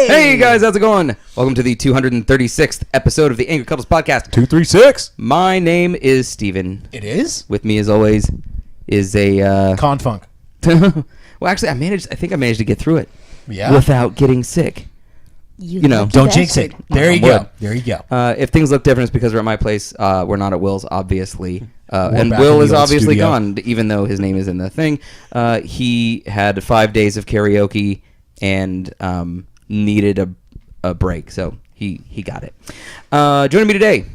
Hey guys, how's it going? Welcome to the 236th episode of the Angry Couples Podcast. 236. My name is Steven. It is? With me, as always, is a Confunk. well, actually, I think I managed to get through it. Yeah. Without getting sick. You know, Don't jinx it. There you go. There you go. If things look different, it's because we're at my place. We're not at Will's, obviously. And back Will in is the old obviously studio. gone, even though his name is in the thing. He had 5 days of karaoke and needed a break, so he got it. Joining me today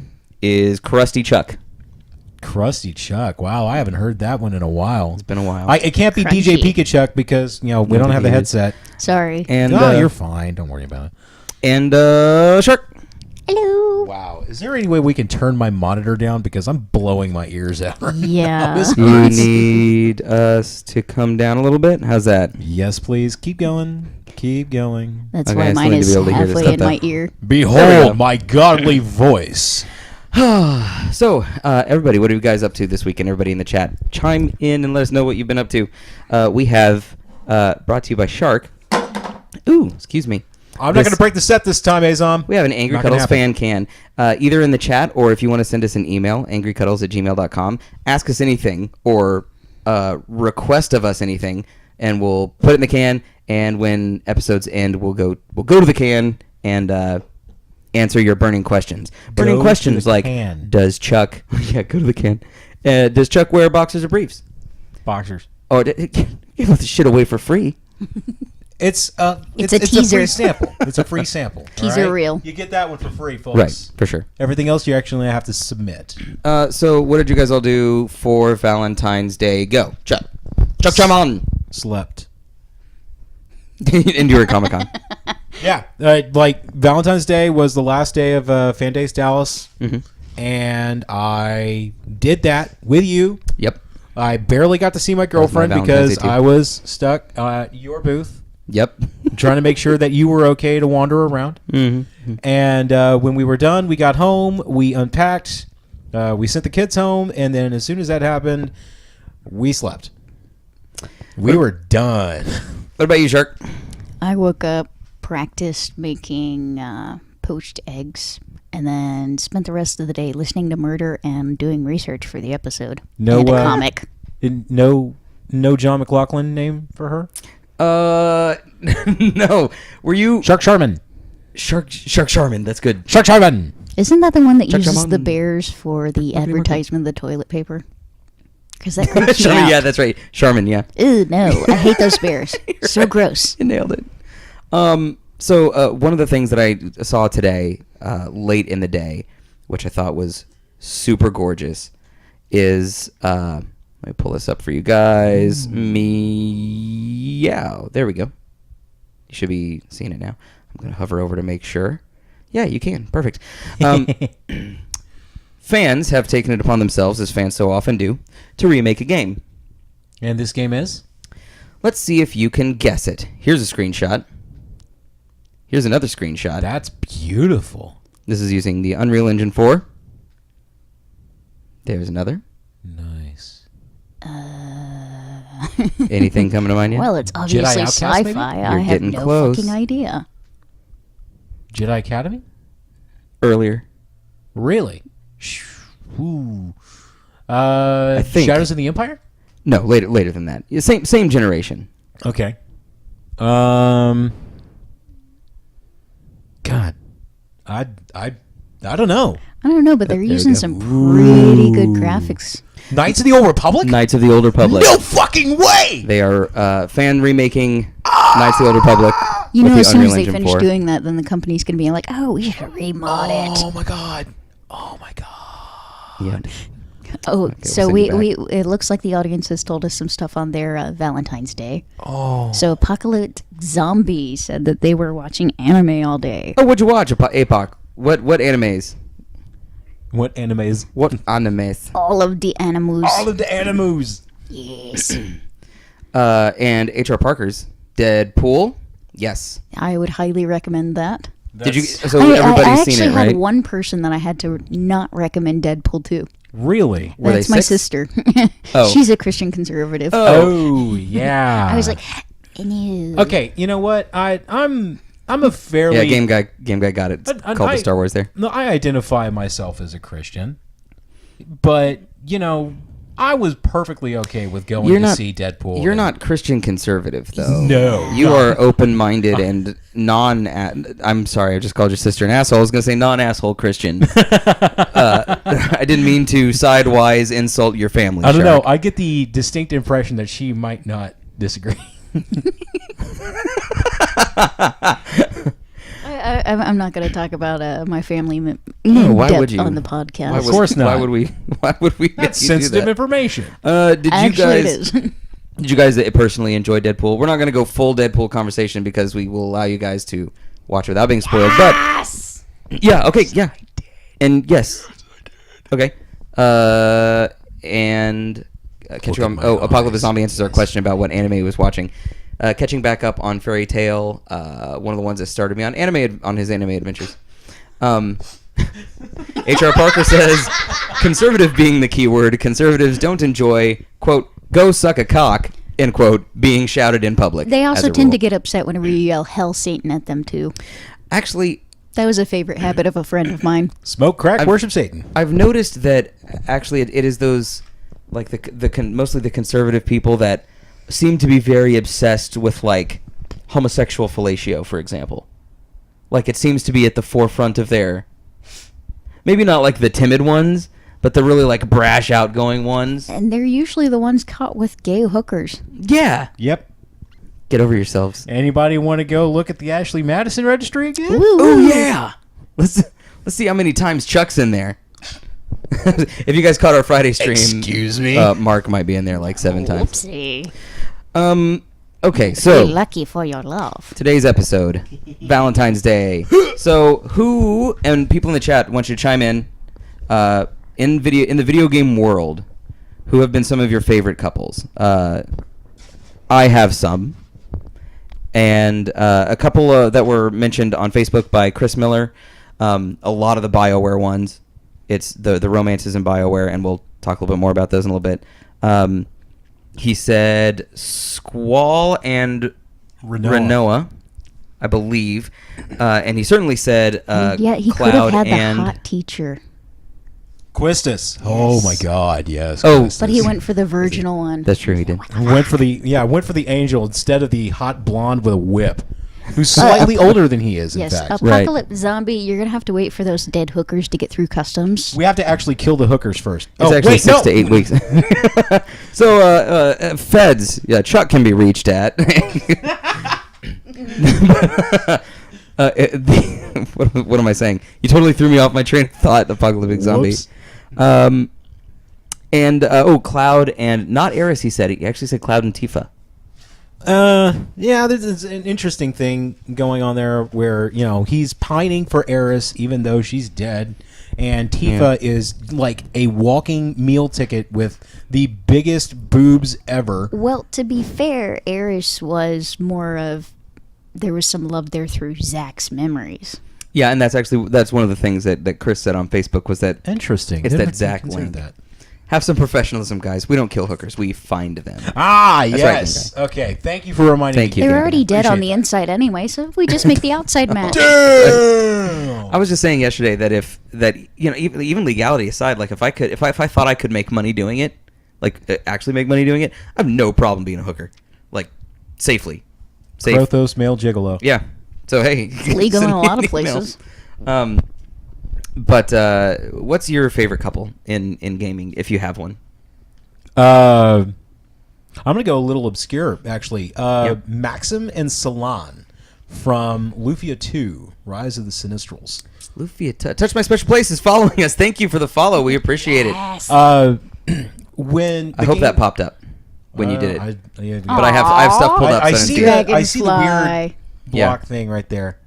is Krusty Chuck. Krusty Chuck. Wow, I haven't heard that one in a while. It's been a while. It can't be DJ Crunchy. Pika Chuck because, we don't have the headset. Sorry. and No, you're fine. Don't worry about it. and Shark. Hello. Wow. Is there any way we can turn my monitor down? Because I'm blowing my ears out right now. Yeah. This You hurts. need us to come down a little bit? How's that? Yes, please. Keep going. Keep going. That's Okay, why I still mine need to is be able to hear this halfway in stuff, my though. ear. There we go. Behold my godly voice. So, everybody, what are you guys up to this weekend? Everybody in the chat, chime in and let us know what you've been up to. We have, brought to you by Shark. Ooh, excuse me. I'm not going to break the set this time, Azam. We have an Angry Not gonna Cuddles fan can, either in the chat or if you want to send us an email, angrycuddles@gmail.com. Ask us anything or request of us anything, and we'll put it in the can. And when episodes end, we'll go to the can and answer your burning questions. Burning Go questions to the like, can. does Chuck? Yeah, go to the can. Does Chuck wear boxers or briefs? Boxers. Oh, give this shit away for free. It's a teaser. free sample. It's a free sample. Teaser all right? reel. You get that one for free, folks. Right, for sure. Everything else you actually have to submit. So what did you guys all do for Valentine's Day? Go, Chuck. Chuck, chime on. Slept. Into your Comic-Con. Yeah, like Valentine's Day was the last day of Fan Days Dallas, and I did that with you. Yep. I barely got to see my girlfriend Valentine's because Day, too. I was stuck at your booth Yep. trying to make sure that you were okay to wander around. Mm-hmm. And when we were done, we got home, we unpacked, we sent the kids home, and then as soon as that happened, we slept. We were done. What about you, Shark? I woke up, practiced making poached eggs, and then spent the rest of the day listening to murder and doing research for the episode. No, and a comic. No John McLaughlin name for her? No. Were you Shark Sharman. Shark Sharman? That's good. Shark Sharman. Isn't that the one that Chuck uses the Sharman. bears for the advertisement of the toilet paper? Because that creeps me Sharman, out. yeah, that's right. Sharman, yeah. Ew, no. I hate those bears. So gross. You nailed it. So one of the things that I saw today, late in the day, which I thought was super gorgeous, is let me pull this up for you guys. Meow. There we go. You should be seeing it now. I'm gonna hover over to make sure. Yeah, you can. Perfect. Fans have taken it upon themselves, as fans so often do, to remake a game. And this game is? Let's see if you can guess it. Here's a screenshot. Here's another screenshot. That's beautiful. This is using the Unreal Engine 4. There's another. Nice. Anything coming to mind yet? Well, it's obviously Outcast, sci-fi. maybe? I You're have getting no close. fucking idea. Jedi Academy? Earlier. Really? Ooh. think- Shadows of the Empire? No, later than that. Yeah, same generation. Okay. God. I don't know. I don't know, but they're There we using go. some pretty good graphics. Knights of the Old Republic? Knights of the Old Republic. No fucking way! They are fan remaking Knights of the Old Republic. You with know, the as soon as Unreal they Engine finish 4. doing that, then the company's going to be like, oh, we should remod it. Oh my god. Oh my god. Yeah. Oh, we'll so send we you it looks like the audience has told us some stuff on their Valentine's Day. Oh. So Apocalypse Zombie said that they were watching anime all day. Oh, what'd you watch, APOC? What animes? What animes? What animes? All of the animals. All of the animus. Yes. And H.R. Parker's Deadpool. Yes. I would highly recommend that. Did you? That's- So I everybody's actually seen it, had right? one person that I had to not recommend Deadpool to. Really? Were they That's my 6? sister. Oh. She's a Christian conservative. Oh, yeah. I was like, no. Okay, you know what? I'm I'm a fairly Yeah, game guy got it. It's called the Star Wars there. No, I identify myself as a Christian, but I was perfectly okay with going to see Deadpool. You're not Christian conservative, though. No. You are open-minded and I'm sorry, I just called your sister an asshole. I was going to say non-asshole Christian. I didn't mean to sidewise insult your family. I don't know. Shark. I get the distinct impression that she might not disagree. I'm not going to talk about my family why depth would you? on the podcast. Of course not. Why would we? That's get you do sensitive that? information. Did Actually, you guys? it is. Did you guys personally enjoy Deadpool? We're not going to go full Deadpool conversation because we will allow you guys to watch without being spoiled. Yes! But yeah, okay, yeah, and yes, okay, and catching on. Oh, Apocalypse Zombie answers our question about what anime he was watching. Catching back up on Fairy Tail, one of the ones that started me on his anime adventures. H.R. Parker says, conservative being the key word, conservatives don't enjoy, quote, go suck a cock, end quote, being shouted in public. They also as a tend rule. to get upset whenever you yell hell Satan at them, too. Actually, That was a favorite habit of a friend of mine. Smoke crack, worship Satan. I've noticed that actually it is those, like mostly the conservative people that seem to be very obsessed with, like, homosexual fellatio, for example. Like, it seems to be at the forefront of their... Maybe not, like, the timid ones, but the really, like, brash, outgoing ones. And they're usually the ones caught with gay hookers. Yeah. Yep. Get over yourselves. Anybody want to go look at the Ashley Madison registry again? Woo! Oh, yeah. Let's see how many times Chuck's in there. If you guys caught our Friday stream... Excuse me? Mark might be in there, like, 7 times. Whoopsie. Okay, You're so... lucky for your love. Today's episode, Valentine's Day. So, who and people in the chat want you to chime in the video game world, who have been some of your favorite couples? I have some, and a couple that were mentioned on Facebook by Chris Miller. A lot of the BioWare ones. It's the romances in BioWare, and we'll talk a little bit more about those in a little bit. He said Squall and Renoa, I believe, and he certainly said Yeah, he could Cloud have had and the hot teacher. Quistis. Oh my God, yes. Oh. Quistis. But he went for the virginal one. that's true, he did. went for the angel instead of the hot blonde with a whip, who's slightly older than he is. In Yes, fact, Apocalypse Zombie, you're going to have to wait for those dead hookers to get through customs. we have to actually kill the hookers first. It's actually 6 to 8 weeks. So, feds, yeah, Chuck can be reached at. What am I saying? You totally threw me off my train of thought, Apocalyptic Zombie. Whoops. Cloud and not Eris. He said he actually said Cloud and Tifa. Yeah, there's an interesting thing going on there where, he's pining for Eris even though she's dead, and Tifa is like a walking meal ticket with the biggest boobs ever. Well, to be fair, Eris was more of... There was some love there through Zach's memories. Yeah, and that's one of the things that Chris said on Facebook was that Interesting. it's Didn't that Zach consider link. that. Have some professionalism, guys. We don't kill hookers. We find them. Ah, That's yes. right, Okay, thank you for reminding Thank me. you. They're already dead on the Appreciate inside anyway, so we just make the outside match. I was just saying yesterday that even legality aside, like if I thought I could make money doing it, like actually make money doing it, I have no problem being a hooker, like safely. Safe. Prothos male gigolo. Yeah. So hey, Legal in send a me lot of an email. places. But what's your favorite couple in gaming, if you have one? I'm gonna go a little obscure, actually. Yep. Maxim and Salon from Lufia 2: Rise of the Sinistrals. Luffy, Touch My Special Place is following us. Thank you for the follow. We appreciate it. When I hope that popped up when you did it. But I have stuff pulled up. I so see didn't that. I see the weird Dragonfly. block thing right there.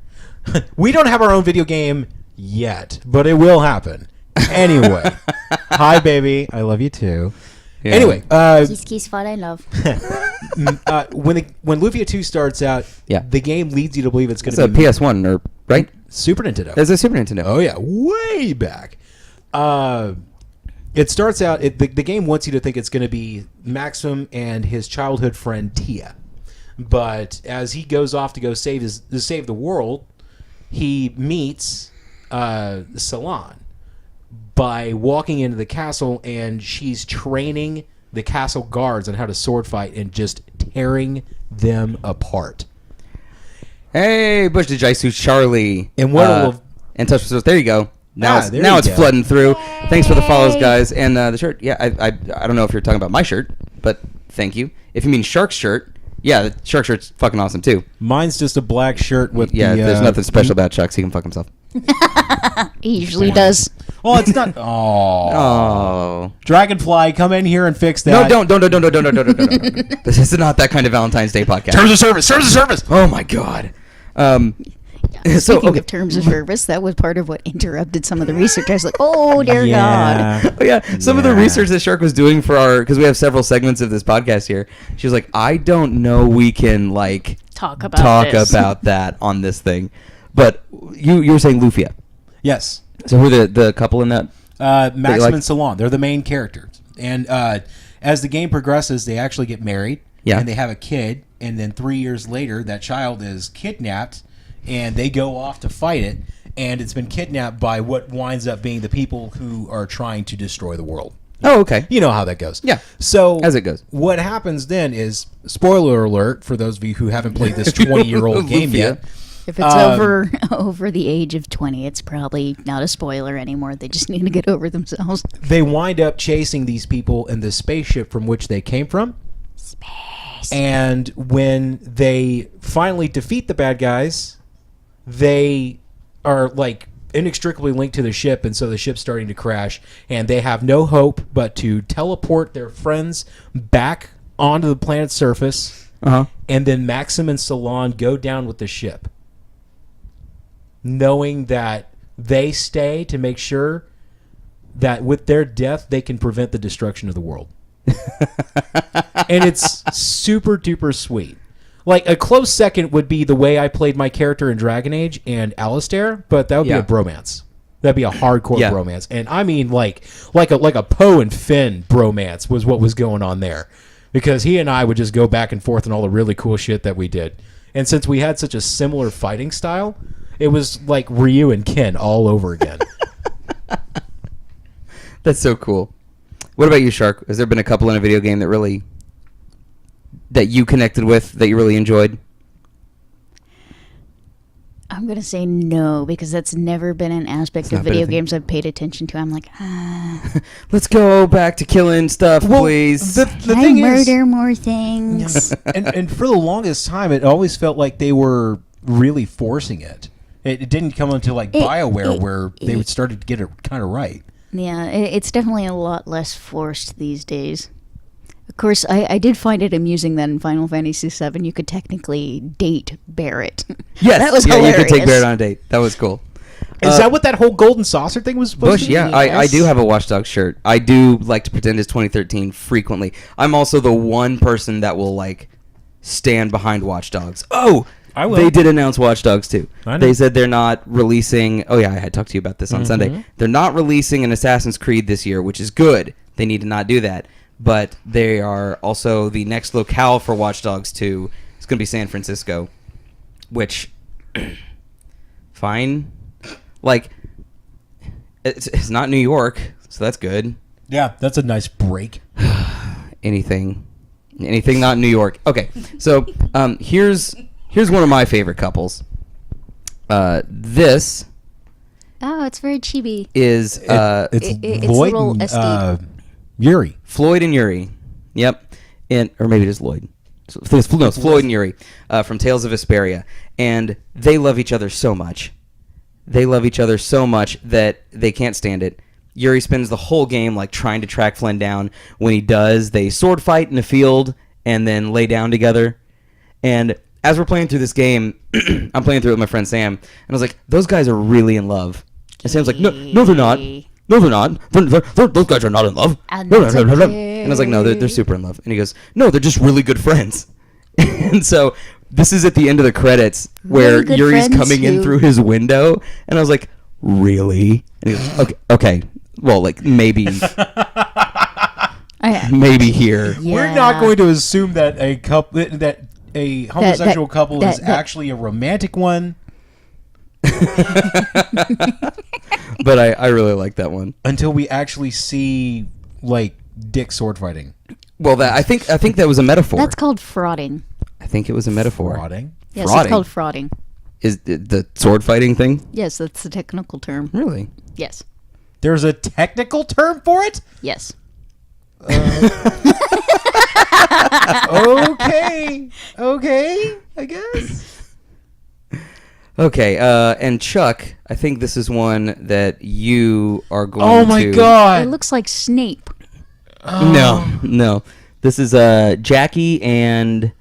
We don't have our own video game yet, but it will happen. Anyway, hi baby, I love you too. Yeah. Anyway, Kiss, kiss, fall in love. when Lufia 2 starts out, Yeah. the game leads you to believe it's going It's to a be PS1, or right? Super Nintendo. There's a Super Nintendo. Oh yeah, way back. It starts out. The game wants you to think it's going to be Maxim and his childhood friend Tia. But as he goes off to go save the world, he meets Salon by walking into the castle, and she's training the castle guards on how to sword fight and just tearing them apart. Hey, Bush to Jaisu Charlie. And what and touch with there you go. Now it's go. flooding through. Thanks for the follows, guys. And the shirt. Yeah, I don't know if you're talking about my shirt, but thank you. If you mean Shark's shirt, yeah, the Shark shirt's fucking awesome too. Mine's just a black shirt with there's nothing special about Chuck, so he can fuck himself. He usually does. Well, it's not. Oh. Oh. Dragonfly, come in here and fix that. No, don't. This is not that kind of Valentine's Day podcast. Terms of service. Oh my god. Speaking of terms of service, that was part of what interrupted some of the research. I was like, oh, dear God. Oh, yeah. Some of the research that Shark was doing for because we have several segments of this podcast here. She was like, I don't know we can, like, talk about that on this thing. But you were saying Lufia. Yes. So who are the couple in that? Maxim and Salon. They're the main characters. And as the game progresses, they actually get married. Yeah. And they have a kid. And then 3 years later, that child is kidnapped. And they go off to fight it. And it's been kidnapped by what winds up being the people who are trying to destroy the world. Oh, okay. You know how that goes. Yeah. So as it goes. What happens then is, spoiler alert for those of you who haven't played this 20-year-old game yet. If it's over the age of 20, it's probably not a spoiler anymore. They just need to get over themselves. They wind up chasing these people in the spaceship from which they came from. Space. And when they finally defeat the bad guys, they are like inextricably linked to the ship, and so the ship's starting to crash, and they have no hope but to teleport their friends back onto the planet's surface, and then Maxim and Salon go down with the ship, knowing that they stay to make sure that with their death they can prevent the destruction of the world. And it's super duper sweet. Like, a close second would be the way I played my character in Dragon Age and Alistair, but that would be a bromance. That'd be a hardcore bromance. And I mean like a Poe and Finn bromance was what was going on there. Because he and I would just go back and forth on all the really cool shit that we did. And since we had such a similar fighting style, it was like Ryu and Ken all over again. That's so cool. What about you, Shark? Has there been a couple in a video game that you connected with, that you really enjoyed? I'm going to say no, because that's never been an aspect of video games I've paid attention to. I'm like, let's go back to killing stuff, please. The can thing I is, murder more things? and for the longest time, it always felt like they were really forcing it. It didn't come until like BioWare where they started to get it kind of right. Yeah, it's definitely a lot less forced these days. Of course, I did find it amusing that in Final Fantasy VII you could technically date Barrett. Yes, that was hilarious. You could take Barrett on a date. That was cool. Is that what that whole golden saucer thing was supposed to be? Yeah, Yes. I do have a Watch Dogs shirt. I do like to pretend it's 2013 frequently. I'm also the one person that will, like, stand behind Watch Dogs. Oh, I will. They did announce Watch Dogs 2. I know. They said they're not releasing... Oh, yeah, I had talked to you about this on Sunday. They're not releasing an Assassin's Creed this year, which is good. They need to not do that. But they are also... The next locale for Watch Dogs 2 is going to be San Francisco, which... fine. Like, it's not New York, so that's good. Yeah, that's a nice break. Anything not New York. Okay, so here's one of my favorite couples. This Oh, it's very chibi. is it's Lloyd little and SD. Yuri. Floyd and Yuri. Yep, or maybe it is Lloyd. It's Floyd and Yuri from Tales of Vesperia, and they love each other so much. They love each other so much that they can't stand it. Yuri spends the whole game like trying to track Flynn down. When he does, they sword fight in a field and then lay down together. And as we're playing through this game, I'm playing through it with my friend Sam, and I was like, "Those guys are really in love." And Sam's like, "No, they're not. No, they're not. Those guys are not in love." And And that's I was like, "No, they're super in love." And he goes, "No, they're just really good friends." And so this is at the end of the credits where Really good Yuri's friends coming in who- through his window, and I was like, "Really?" And he goes, "Okay, well, like maybe maybe here." Yeah. We're not going to assume that a homosexual couple is that- actually a romantic one But I really like that one. until we actually see like dick sword fighting. Well, I think that was a metaphor. That's called frauding. I think it was a metaphor. Frauding. Yes, Frauding? it's called frauding. Is the sword fighting thing? Yes, that's the technical term. Really? Yes. There's a technical term for it? Yes. Okay. Okay, I guess. Okay, and Chuck, I think this is one that you are going to... Oh my It god. looks like Snape. No. This is Jackie and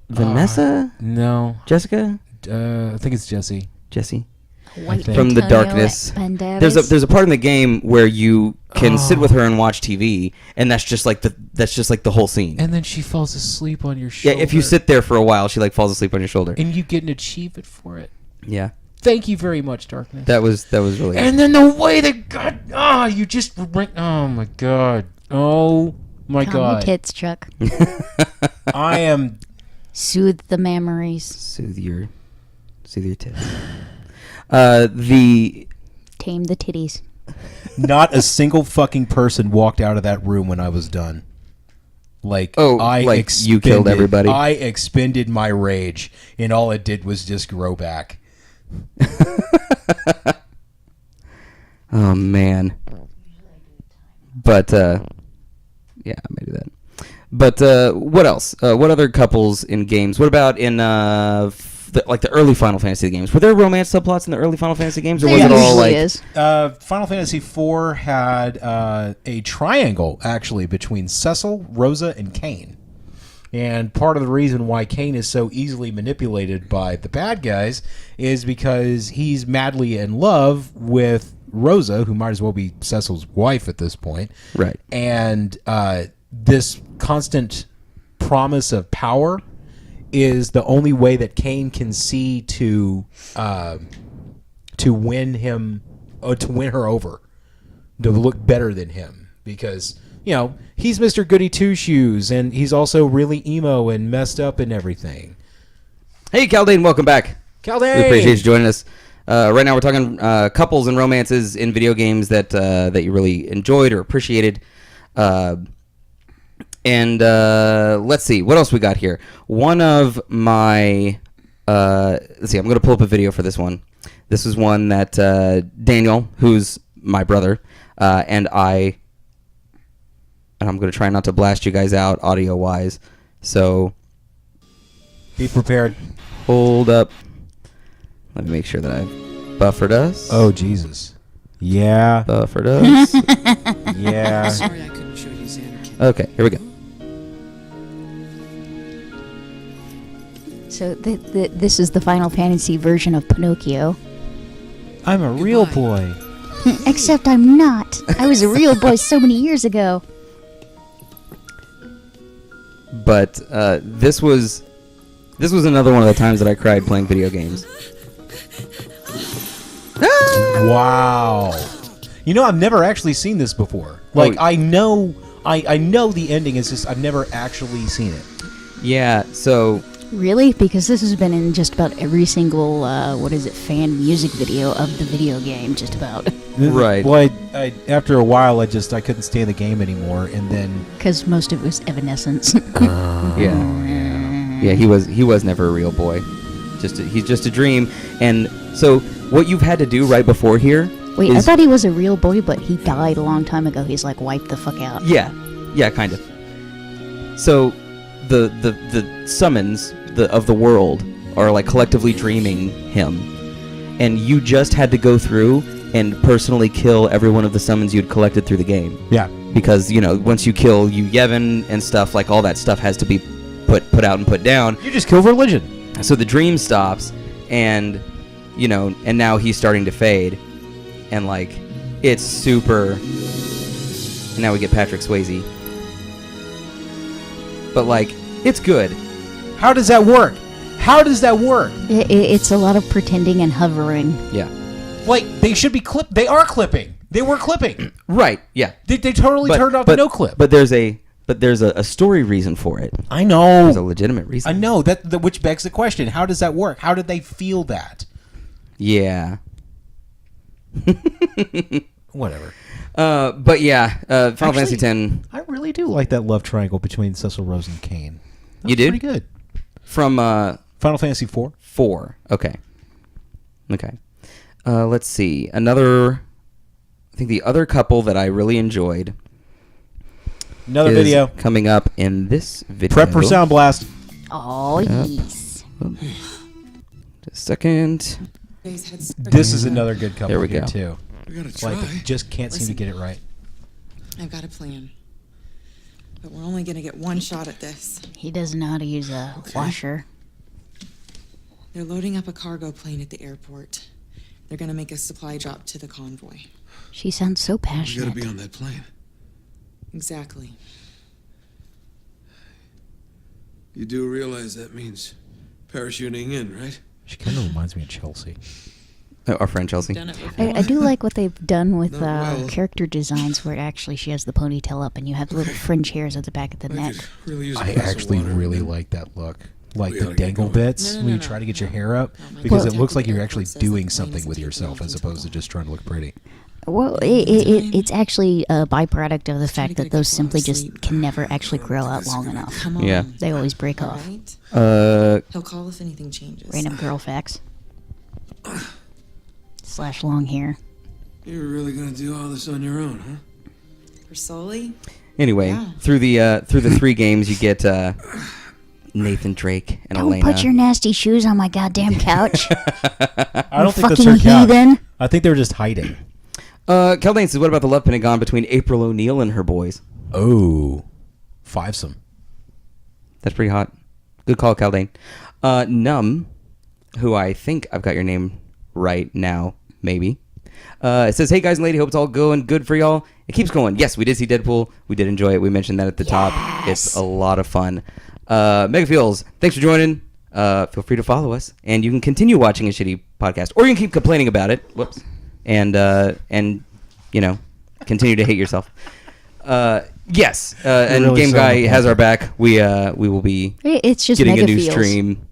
Vanessa? No. Jessica? I think it's Jesse. Jesse? White think. From the Antonio darkness. Banderas. There's a part in the game where you can sit with her and watch TV, and that's just like the whole scene. And then she falls asleep on your Yeah, shoulder. if you sit there for a while, she like falls asleep on your shoulder. and you get an achievement for it. Yeah, Thank you very much, Darkness. that was really good. And then the way that God, you just bring. Oh my god. Oh my Calm your god. tits, Chuck. I am. Soothe the memories. Soothe your tits. The Tame the titties. Not a single fucking person walked out of that room when I was done. Like, you killed everybody? I expended my rage, and all it did was just grow back. Oh man. But yeah, I may do that. But what else? What other couples in games? What about in the early Final Fantasy games? Were there romance subplots in the early Final Fantasy games, or was There it all usually like? is. Final Fantasy IV had a triangle, actually, between Cecil, Rosa, and Kain. And part of the reason why Kain is so easily manipulated by the bad guys is because he's madly in love with Rosa, who might as well be Cecil's wife at this point. Right. And this constant promise of power is the only way that Kain can see to win him, or to win her over, to look better than him, because he's Mr. Goody Two Shoes, and he's also really emo and messed up and everything. Hey, Caldane, welcome back. Caldane! We appreciate you joining us. Right now, we're talking couples and romances in video games that you really enjoyed or appreciated. And let's see, what else we got here? One of my... let's see, I'm going to pull up a video for this one. This is one that Daniel, who's my brother, and I'm going to try not to blast you guys out audio-wise. So... Be prepared. Hold up. Let me make sure that I've buffered us. Oh, Jesus. Yeah. Buffered us. Yeah. Sorry I couldn't show you Xander. Okay, here we go. So this is the Final Fantasy version of Pinocchio. I'm a real boy. Except I'm not. I was a real boy so many years ago. But this was another one of the times that I cried playing video games. Wow. I've never actually seen this before. Like, Oh. I know the ending. It's just I've never actually seen it. Yeah, so Really? Because this has been in just about every single, fan music video of the video game, just about. Right. Well, I after a while, I couldn't stand the game anymore, and then Because most of it was Evanescence. yeah, he was never a real boy. He's just a dream. And so what you've had to do right before here Wait, I is thought he was a real boy, but he died a long time ago. He's like wiped the fuck out. yeah, kind of. So the summons of the world are like collectively dreaming him, and you just had to go through and personally kill every one of the summons you'd collected through the game. yeah, Because once you kill Yevon and stuff, like all that stuff has to be put out and put down. you just kill religion. So the dream stops, and and now he's starting to fade, and like it's super. And now we get Patrick Swayze, but like it's good. How does that work? It's a lot of pretending and hovering. Yeah. Like, they should be They are clipping. They were clipping. Right. Yeah. They totally turned off the no clip. But there's a but there's a story reason for it. I know. There's a legitimate reason. I know that, which begs the question: how does that work? How did they feel that? Yeah. Whatever. But yeah, Final Fantasy X. I really do like that love triangle between Cecil Rose and Kane. That's You do? pretty good. From Final Fantasy IV. 4. Okay. Let's see. I think the other couple that I really enjoyed. Another is video coming up in this video. prep for Sound Blast. Oh, yes. Just a second. This is another good couple There we here go. too. We gotta try. Like they just can't seem to Listen. get it right. I've got a plan. But we're only gonna get one shot at this. He doesn't know how to use a washer. They're loading up a cargo plane at the airport. They're gonna make a supply drop to the convoy. She sounds so We gotta passionate. be on that plane. Exactly. You do realize that means parachuting in, right? She kind of reminds me of Chelsea. Our friend Chelsea. Done it before. I do like what they've done with No, well- character designs where actually she has the ponytail up and you have little fringe hairs at the back of the I neck. could really use a I glass of actually water. really like that look. Like We the gotta get dangle going. bits No, when you no, try to no, get your no. hair up No, because well- it looks like you're Technically, actually the airport says doing the plane something isn't with taking yourself off as until opposed to just trying to look pretty. Well, it's actually a byproduct of the fact that those simply just can never actually grow out long enough. Come on. Yeah. They always break All off. right? He'll call if anything changes. Random girl facts. / long hair. You're really gonna do all this on your own, huh? For Sully? Anyway, Yeah. through the 3 games, you get Nathan Drake and Don't Elena. put your nasty shoes on my goddamn couch. I don't think that's fucking her couch. heathen. I think they were just hiding. Keldane says, what about the love pentagon between April O'Neil and her boys? Oh, fivesome. That's pretty hot. Good call, Keldane. Num, who I think I've got your name right now, maybe. It says, hey guys and lady, hope it's all going good for y'all. It keeps going. Yes, we did see Deadpool. We did enjoy it. We mentioned that at the top. It's a lot of fun. Mega Feels, thanks for joining. Feel free to follow us, and you can continue watching a shitty podcast, or you can keep complaining about it. Whoops. And you know, continue to hate yourself. Yes, and really Game selling Guy the has our point. back. We will be It's just getting mega a new feels. stream.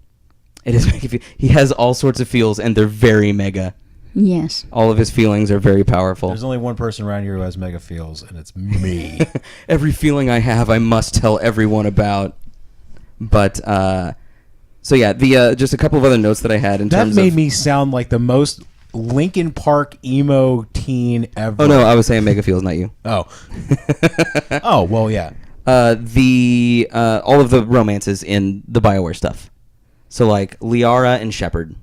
It is Mega Feel. He has all sorts of feels, and they're very mega. Yes. All of his feelings are very powerful. There's only one person around here who has mega feels, and it's me. Every feeling I have, I must tell everyone about. But so yeah, the just a couple of other notes that I had in That terms made of. me sound like the most Linkin Park emo teen ever. Oh no, I was saying Mega Feels, not you. Oh. Oh, well, yeah. The all of the romances in the BioWare stuff. So like Liara and Shepard.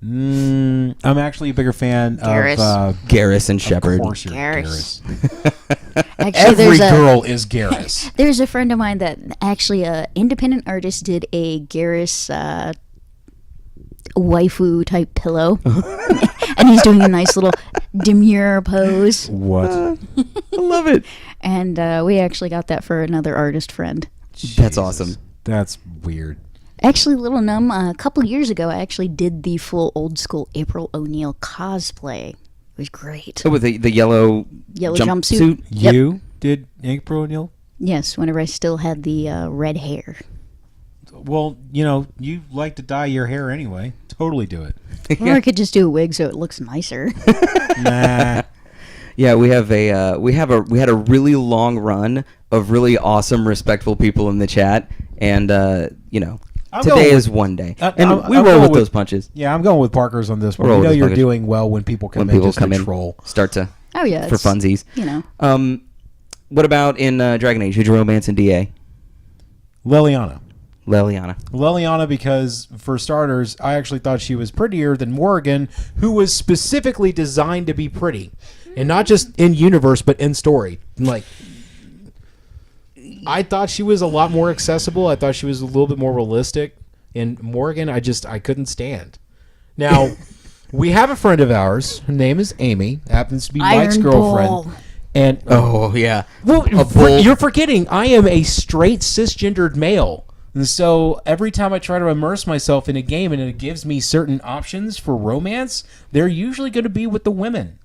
I'm actually a bigger fan Garrus. of Garrus and Of Shepard. course you're Garrus. Garrus. Actually, Every girl is Garrus. There's a friend of mine that actually independent artist did a Garrus waifu type pillow, and he's doing a nice little demure pose. What? I love it. And we actually got that for another artist friend. That's awesome. That's weird. Actually, Little Num, a couple years ago, I actually did the full old school April O'Neil cosplay. It was great. So with the yellow Jumpsuit. Yep. You did April O'Neil? Yes, whenever I still had the red hair. Well, you know, you like to dye your hair anyway. Totally do it. Or I could just do a wig so it looks nicer. Nah. Yeah, we have we had a really long run of really awesome, respectful people in the chat, and you know, I'm today going is with- one day, I'm and we going roll with with- those punches. Yeah, I'm going with Parker's on this one. We're You all know with you're Parker's. doing well when people come When in people just come to in, troll. start to Oh, yeah. for it's, funsies. You know. What about in Dragon Age? Who'd you romance in DA? Liliana. Leliana. Because, for starters, I actually thought she was prettier than Morrigan, who was specifically designed to be pretty. And not just in universe, but in story. Like, I thought she was a lot more accessible. I thought she was a little bit more realistic. And Morrigan, I couldn't stand. Now, we have a friend of ours. Her name is Amy. Happens to be Mike's Iron girlfriend. Bull. And Oh yeah. well, bull. you're forgetting. I am a straight cisgendered male, and so every time I try to immerse myself in a game and it gives me certain options for romance, they're usually going to be with the women.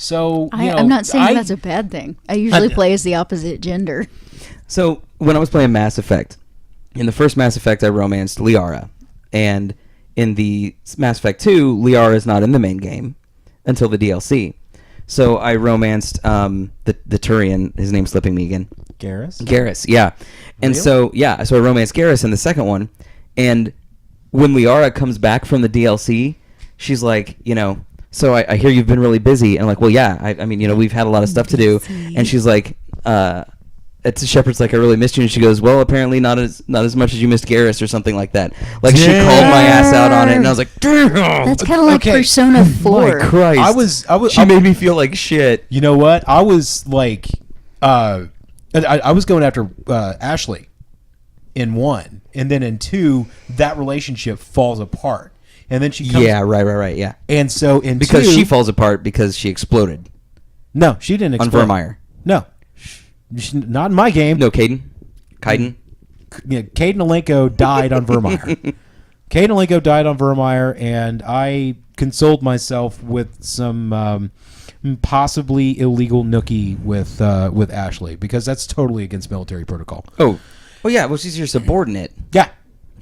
So I'm not saying that's a bad thing. I usually play as the opposite gender. So when I was playing Mass Effect, in the first Mass Effect, I romanced Liara, and in the Mass Effect 2, Liara is not in the main game until the DLC. So I romanced the Turian. His name's slipping me again. Garrus, yeah. And Really? so I romanced Garrus in the second one, and when Liara comes back from the DLC, she's like, so I hear you've been really busy, and I'm like, well, yeah, I mean, we've had a lot of stuff to do, and she's like, Shepard's like, I really missed you, and she goes, well, apparently not as much as you missed Garrus or something like that. Like she called my ass out on it, and I was like, damn. That's kind of like Persona 4. My Christ, she made me feel like shit. You know what? I was like, I was going after Ashley in 1, and then in 2, that relationship falls apart. And then she comes... Yeah, right, yeah. And so in because 2... she falls apart because she exploded. No, she didn't explode. On Vermeer. No. Not in my game. No, Caden. Yeah, Caden Alenko died on Vermeer. Caden Alenko died on Vermeer, and I consoled myself with some possibly illegal nookie with Ashley, because that's totally against military protocol. Oh. Well, yeah, well, she's your subordinate. Yeah.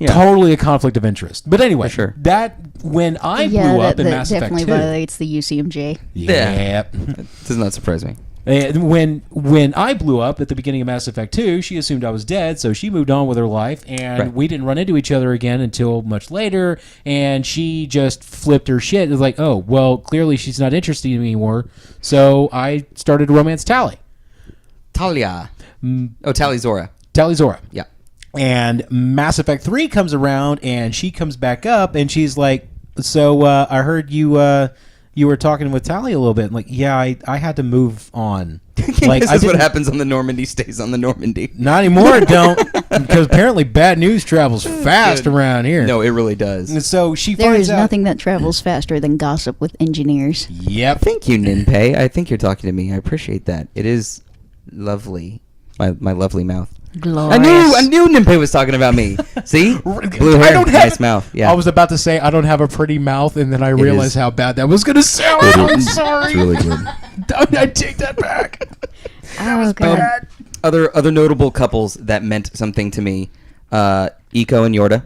Totally a conflict of interest. But anyway, For sure. that when I blew up in Mass Effect 2... definitely violates the UCMJ. Yeah. That does not surprise me. And when I blew up at the beginning of Mass Effect 2, she assumed I was dead, so she moved on with her life, and we didn't run into each other again until much later, and she just flipped her shit. It was like, oh, well, clearly she's not interested in me anymore, so I started to romance Tali. Talia. Tali Zora. Tali Zora. Yeah. And Mass Effect 3 comes around, and she comes back up, and she's like, so I heard you were talking with Tali a little bit. I'm like, yeah, I had to move on. Like, this is what happens on the Normandy stays on the Normandy. Not anymore, it don't. Because apparently bad news travels fast around here. No, it really does. And so she There finds is out... nothing that travels faster than gossip with engineers. Yep. Thank you, Ninpei. I think you're talking to me. I appreciate that. It is lovely. My lovely mouth. Glorious. I knew Ninpei was talking about me. See? Blue hair, nice mouth. Yeah. I was about to say I don't have a pretty mouth, and then I realized how bad that was going to sound. I'm sorry. It's really good. I take that back. Oh, God. Other notable couples that meant something to me. Eco and Yorda.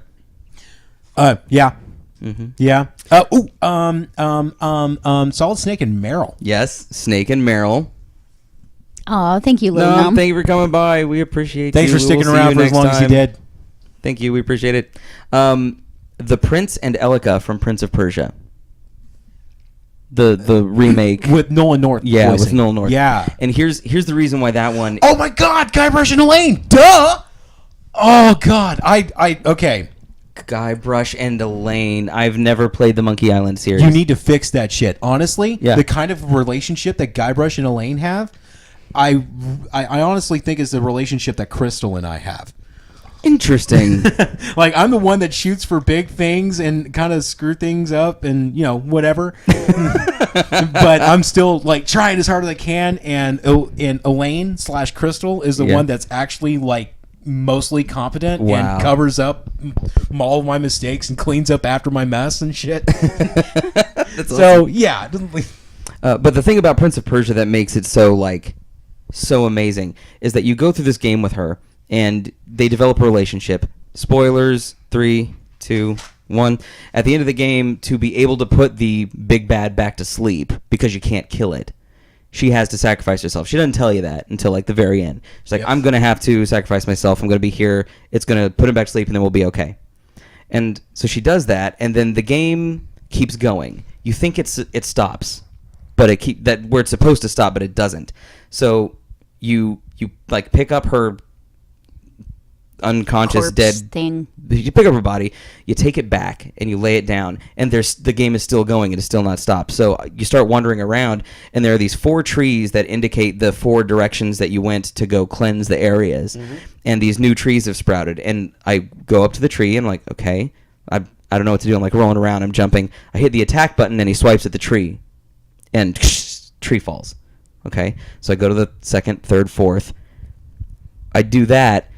Yeah. Mm-hmm. Yeah. Solid Snake and Meryl. Yes, Snake and Meryl. Aw, thank you, Lil No, Num. thank you for coming by. We appreciate Thanks you. for sticking We'll see around you for as next long as you time. did. Thank you. We appreciate it. The Prince and Elika from Prince of Persia. The remake With Nolan North. Yeah, voicing. with Nolan North. Yeah. And here's the reason why that one. Oh my God, Guybrush and Elaine. Duh. Oh God. Okay. Guybrush and Elaine. I've never played the Monkey Island series. You need to fix that shit. Honestly, Yeah. the kind of relationship that Guybrush and Elaine have, I honestly think is the relationship that Crystal and I have. Interesting. Like, I'm the one that shoots for big things and kind of screw things up and, whatever. But I'm still, like, trying as hard as I can. And Elaine / Crystal is the one that's actually, like, mostly competent and covers up all of my mistakes and cleans up after my mess and shit. That's So, awesome. yeah. But the thing about Prince of Persia that makes it so amazing is that you go through this game with her and they develop a relationship. Spoilers, 3, 2, 1. At the end of the game, to be able to put the big bad back to sleep because you can't kill it, she has to sacrifice herself. She doesn't tell you that until like the very end. She's like, I'm going to have to sacrifice myself. I'm going to be here. It's going to put him back to sleep and then we'll be okay. And so she does that, and then the game keeps going. You think it stops, but that where it's supposed to stop, but it doesn't. So you like pick up her unconscious Corpse dead thing. You pick up her body, you take it back, and you lay it down, and the game is still going. It is still not stopped. So you start wandering around, and there are these 4 trees that indicate the 4 directions that you went to go cleanse the areas. Mm-hmm. And these new trees have sprouted. And I go up to the tree, and I'm like, okay, I don't know what to do. I'm like rolling around, I'm jumping. I hit the attack button, and he swipes at the tree, and tree falls. Okay, so I go to the 2nd, 3rd, 4th. I do that.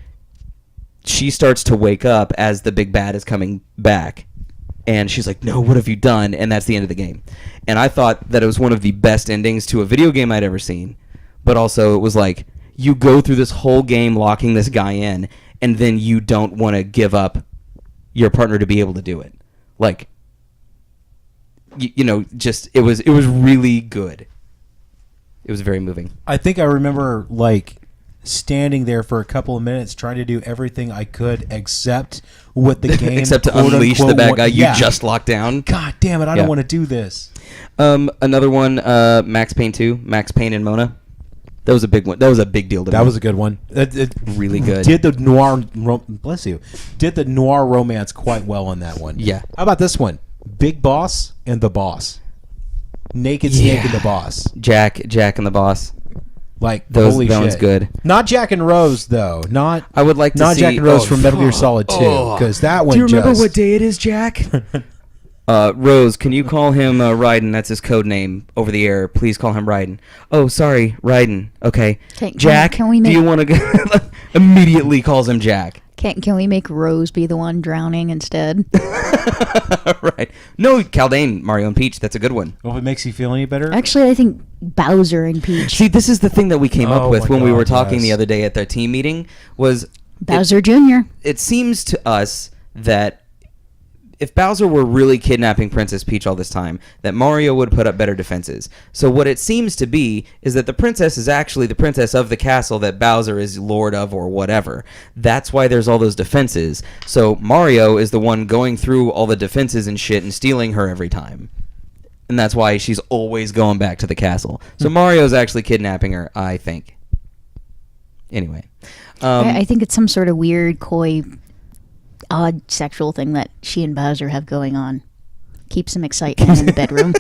She starts to wake up as the big bad is coming back. And she's like, no, what have you done? And that's the end of the game. And I thought that it was one of the best endings to a video game I'd ever seen. But also it was like, you go through this whole game locking this guy in, and then you don't want to give up your partner to be able to do it. Like, just it was really good. It was very moving. I think I remember like standing there for a couple of minutes trying to do everything I could except what the game Except to quote, unleash the unquote, bad guy yeah. you just locked down. God damn it! I don't want to do this. Another one, Max Payne 2, Max Payne and Mona. That was a big one. That was a big deal to me. That was a good one. Really good. Did the noir romance quite well on that one. Yeah. How about this one? Big Boss and the Boss. Naked Snake and the Boss. Jack and the Boss. Like That holy one's shit. good. Not Jack and Rose though. Not I would like to not see Jack and Rose from Metal Gear Solid 2 because that one. Do you remember just, what day it is, Jack? Rose, can you call him Raiden? That's his code name over the air. Please call him Raiden. Oh, sorry, Raiden. Okay. Jack, can we do you make- want to go? Immediately calls him Jack. Can we make Rose be the one drowning instead? Right. No, Caldane, Mario and Peach. That's a good one. Well, if it makes you feel any better. Actually, I think Bowser and Peach. See, this is the thing that we came up Oh with my when we God, were talking yes. the other day at the team meeting was Bowser Jr. It seems to us that if Bowser were really kidnapping Princess Peach all this time, that Mario would put up better defenses. So what it seems to be is that the princess is actually the princess of the castle that Bowser is lord of or whatever. That's why there's all those defenses. So Mario is the one going through all the defenses and shit and stealing her every time. And that's why she's always going back to the castle. So Mario's actually kidnapping her, I think. Anyway. I think it's some sort of weird, coy, odd sexual thing that she and Bowser have going on. Keeps some excitement in the bedroom.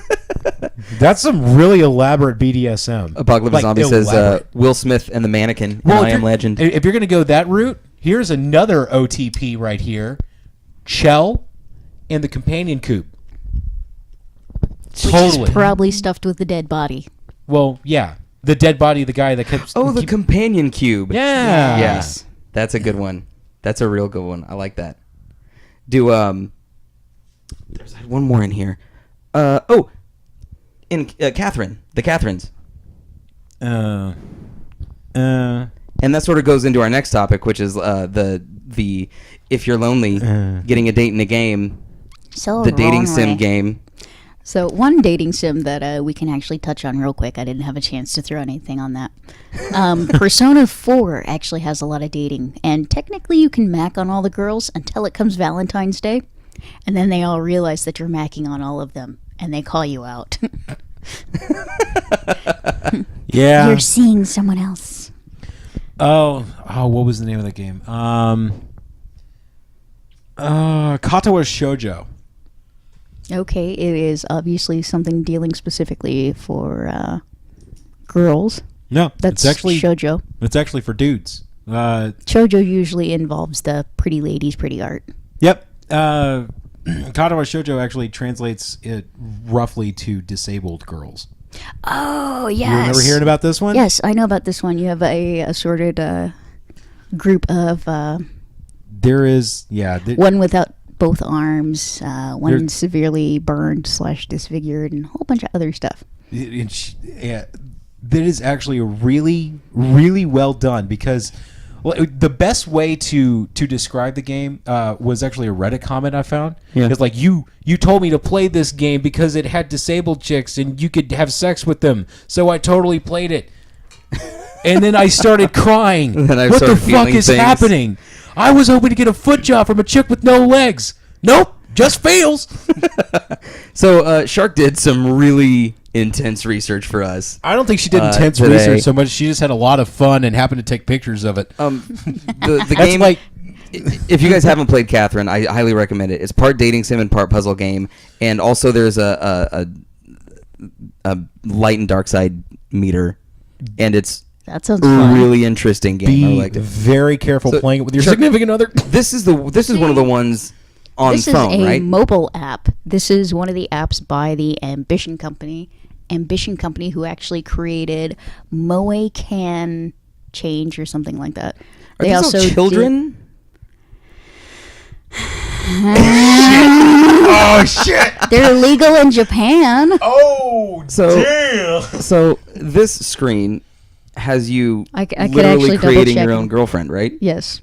That's some really elaborate BDSM. Apocalypse Like, Zombie says elaborate. Will Smith and the Mannequin in Well, I if Am you're- Legend. If you're going to go that route, here's another OTP right here. Chell and the companion coop. Totally. Probably stuffed with the dead body. Well, yeah. The dead body of the guy that kept... Oh, the companion cube. Yeah. Yes. That's a good one. That's a real good one. I like that. There's one more in here. In Catherine. The Catherines. And that sort of goes into our next topic, which is the if you're lonely, getting a date in a game, So the dating wrong sim way. game. So one dating sim that we can actually touch on real quick. I didn't have a chance to throw anything on that. Persona 4 actually has a lot of dating, and technically you can mac on all the girls until it comes Valentine's Day, and then they all realize that you're macking on all of them, and they call you out. Yeah. You're seeing someone else. Oh, what was the name of that game? Katawa Shoujo. Okay, it is obviously something dealing specifically for girls. No, That's it's actually shoujo. It's actually for dudes. Shoujo usually involves the pretty ladies, pretty art. Yep. Katawa Shoujo actually translates it roughly to disabled girls. Oh, yes. You remember hearing about this one? Yes, I know about this one. You have a assorted group of There is, one without both arms, one There's- severely burned / disfigured, and a whole bunch of other stuff. that is actually really, really well done because the best way to describe the game was actually a Reddit comment I found. Yeah. It's like you told me to play this game because it had disabled chicks and you could have sex with them, so I totally played it. And then I started crying. And then I what the started fuck feeling is things. happening? I was hoping to get a foot job from a chick with no legs. Nope, just feels. So Shark did some really intense research for us. I don't think she did intense today. research so much. She just had a lot of fun and happened to take pictures of it. The That's game, like- if you guys haven't played Catherine, I highly recommend it. It's part dating sim and part puzzle game, and also there's a light and dark side meter, and it's That sounds a fun. really interesting game. I Be liked it. very careful So, playing it with your Chuck- significant other. This is one of the ones on This phone, is a right? mobile app. This is one of the apps by the Ambition Company. Ambition Company, who actually created Moe Can Change or something like that. Are these all children? Oh shit! They're illegal in Japan. Oh So- damn! So this screen has you I could literally actually creating your double-check. own girlfriend, right? Yes.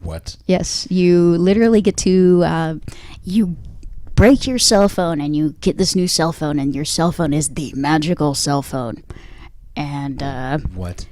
What? Yes. You literally get to you break your cell phone and you get this new cell phone, and your cell phone is the magical cell phone. And What?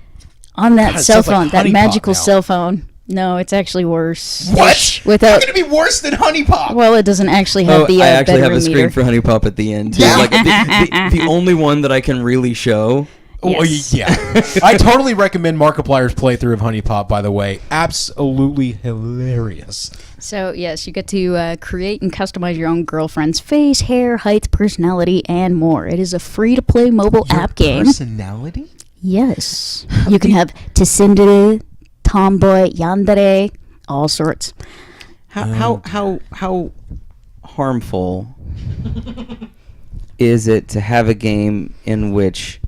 on that God, it cell sounds like phone, that Honey magical Pot now. cell phone. No, it's actually worse. What? Without, How can it be worse than Honey Pop? well, it doesn't actually have Oh, the I actually have bedroom a screen meter. for Honey Pop at the end too. Yeah. Like the only one that I can really show. Oh, Yes. yeah. I totally recommend Markiplier's playthrough of Honey Pop, by the way. Absolutely hilarious. So, yes, you get to create and customize your own girlfriend's face, hair, height, personality, and more. It is a free-to-play mobile app game. Personality? Yes. You can have tsundere, tomboy, yandere, all sorts. How harmful is it to have a game in which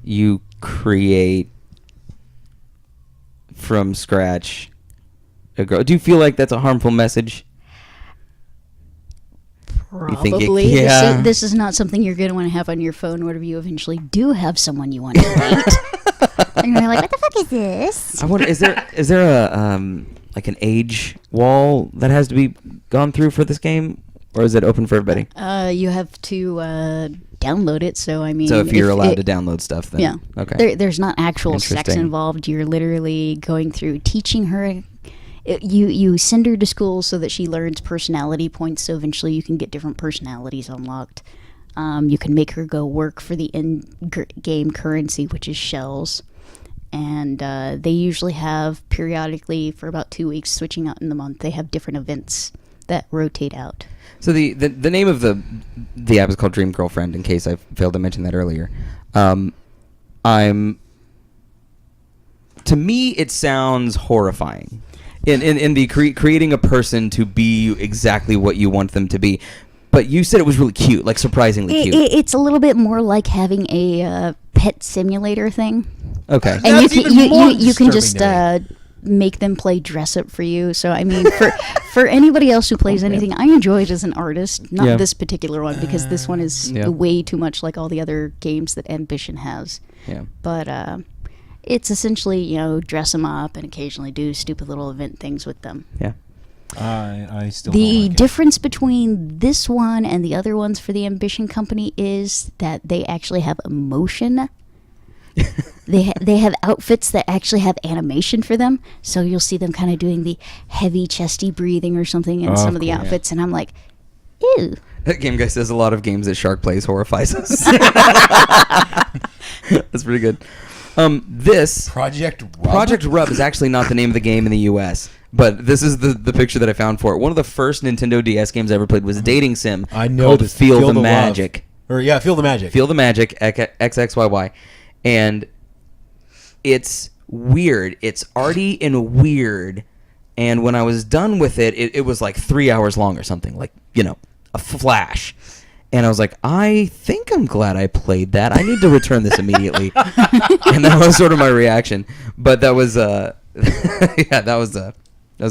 you create from scratch a girl? Do you feel like that's a harmful message? You think it- Probably. yeah. This is not something you're going to want to have on your phone whenever you eventually do have someone you want to date. And you're like, what the fuck is this? I wonder, is there a like an age wall that has to be gone through for this game, or is it open for everybody? You have to download it, so I mean... So if you're allowed to download stuff, then Yeah. okay. There's not actual sex Interesting. involved. You're literally going through teaching her. You send her to school so that she learns personality points, so eventually you can get different personalities unlocked. You can make her go work for the in-game currency, which is shells. And they usually have periodically, for about 2 weeks, switching out in the month, they have different events that rotate out. So the name of the app is called Dream Girlfriend. In case I failed to mention that earlier, to me it sounds horrifying. In the creating a person to be exactly what you want them to be. But you said it was really cute, like surprisingly cute. It's a little bit more like having a pet simulator thing. Okay. And That's even more you can just disturbing to make them play dress up for you. So I mean, for anybody else who plays anything, I enjoy it as an artist. Not Yeah. this particular one, because this one is Yeah. way too much like all the other games that Ambition has. Yeah. But it's essentially dress them up and occasionally do stupid little event things with them. Yeah. I still The don't like it. difference between this one and the other ones for the Ambition Company is that they actually have emotion. They have outfits that actually have animation for them, so you'll see them kind of doing the heavy chesty breathing or something in some of the cool, yeah. outfits, and I'm like, ew. That game guy says a lot of games that Shark plays horrifies us. That's pretty good. This Project Rub? Project Rub is actually not the name of the game in the U.S., but this is the picture that I found for it. One of the first Nintendo DS games I ever played was a dating sim I know called this. Feel the Love. Magic. Or yeah, Feel the Magic. Feel the Magic, XXYY. And it's weird. It's arty and weird. And when I was done with it, it was like 3 hours long or something. Like, a flash. And I was like, I think I'm glad I played that. I need to return this immediately. And that was sort of my reaction. But that was, yeah, that was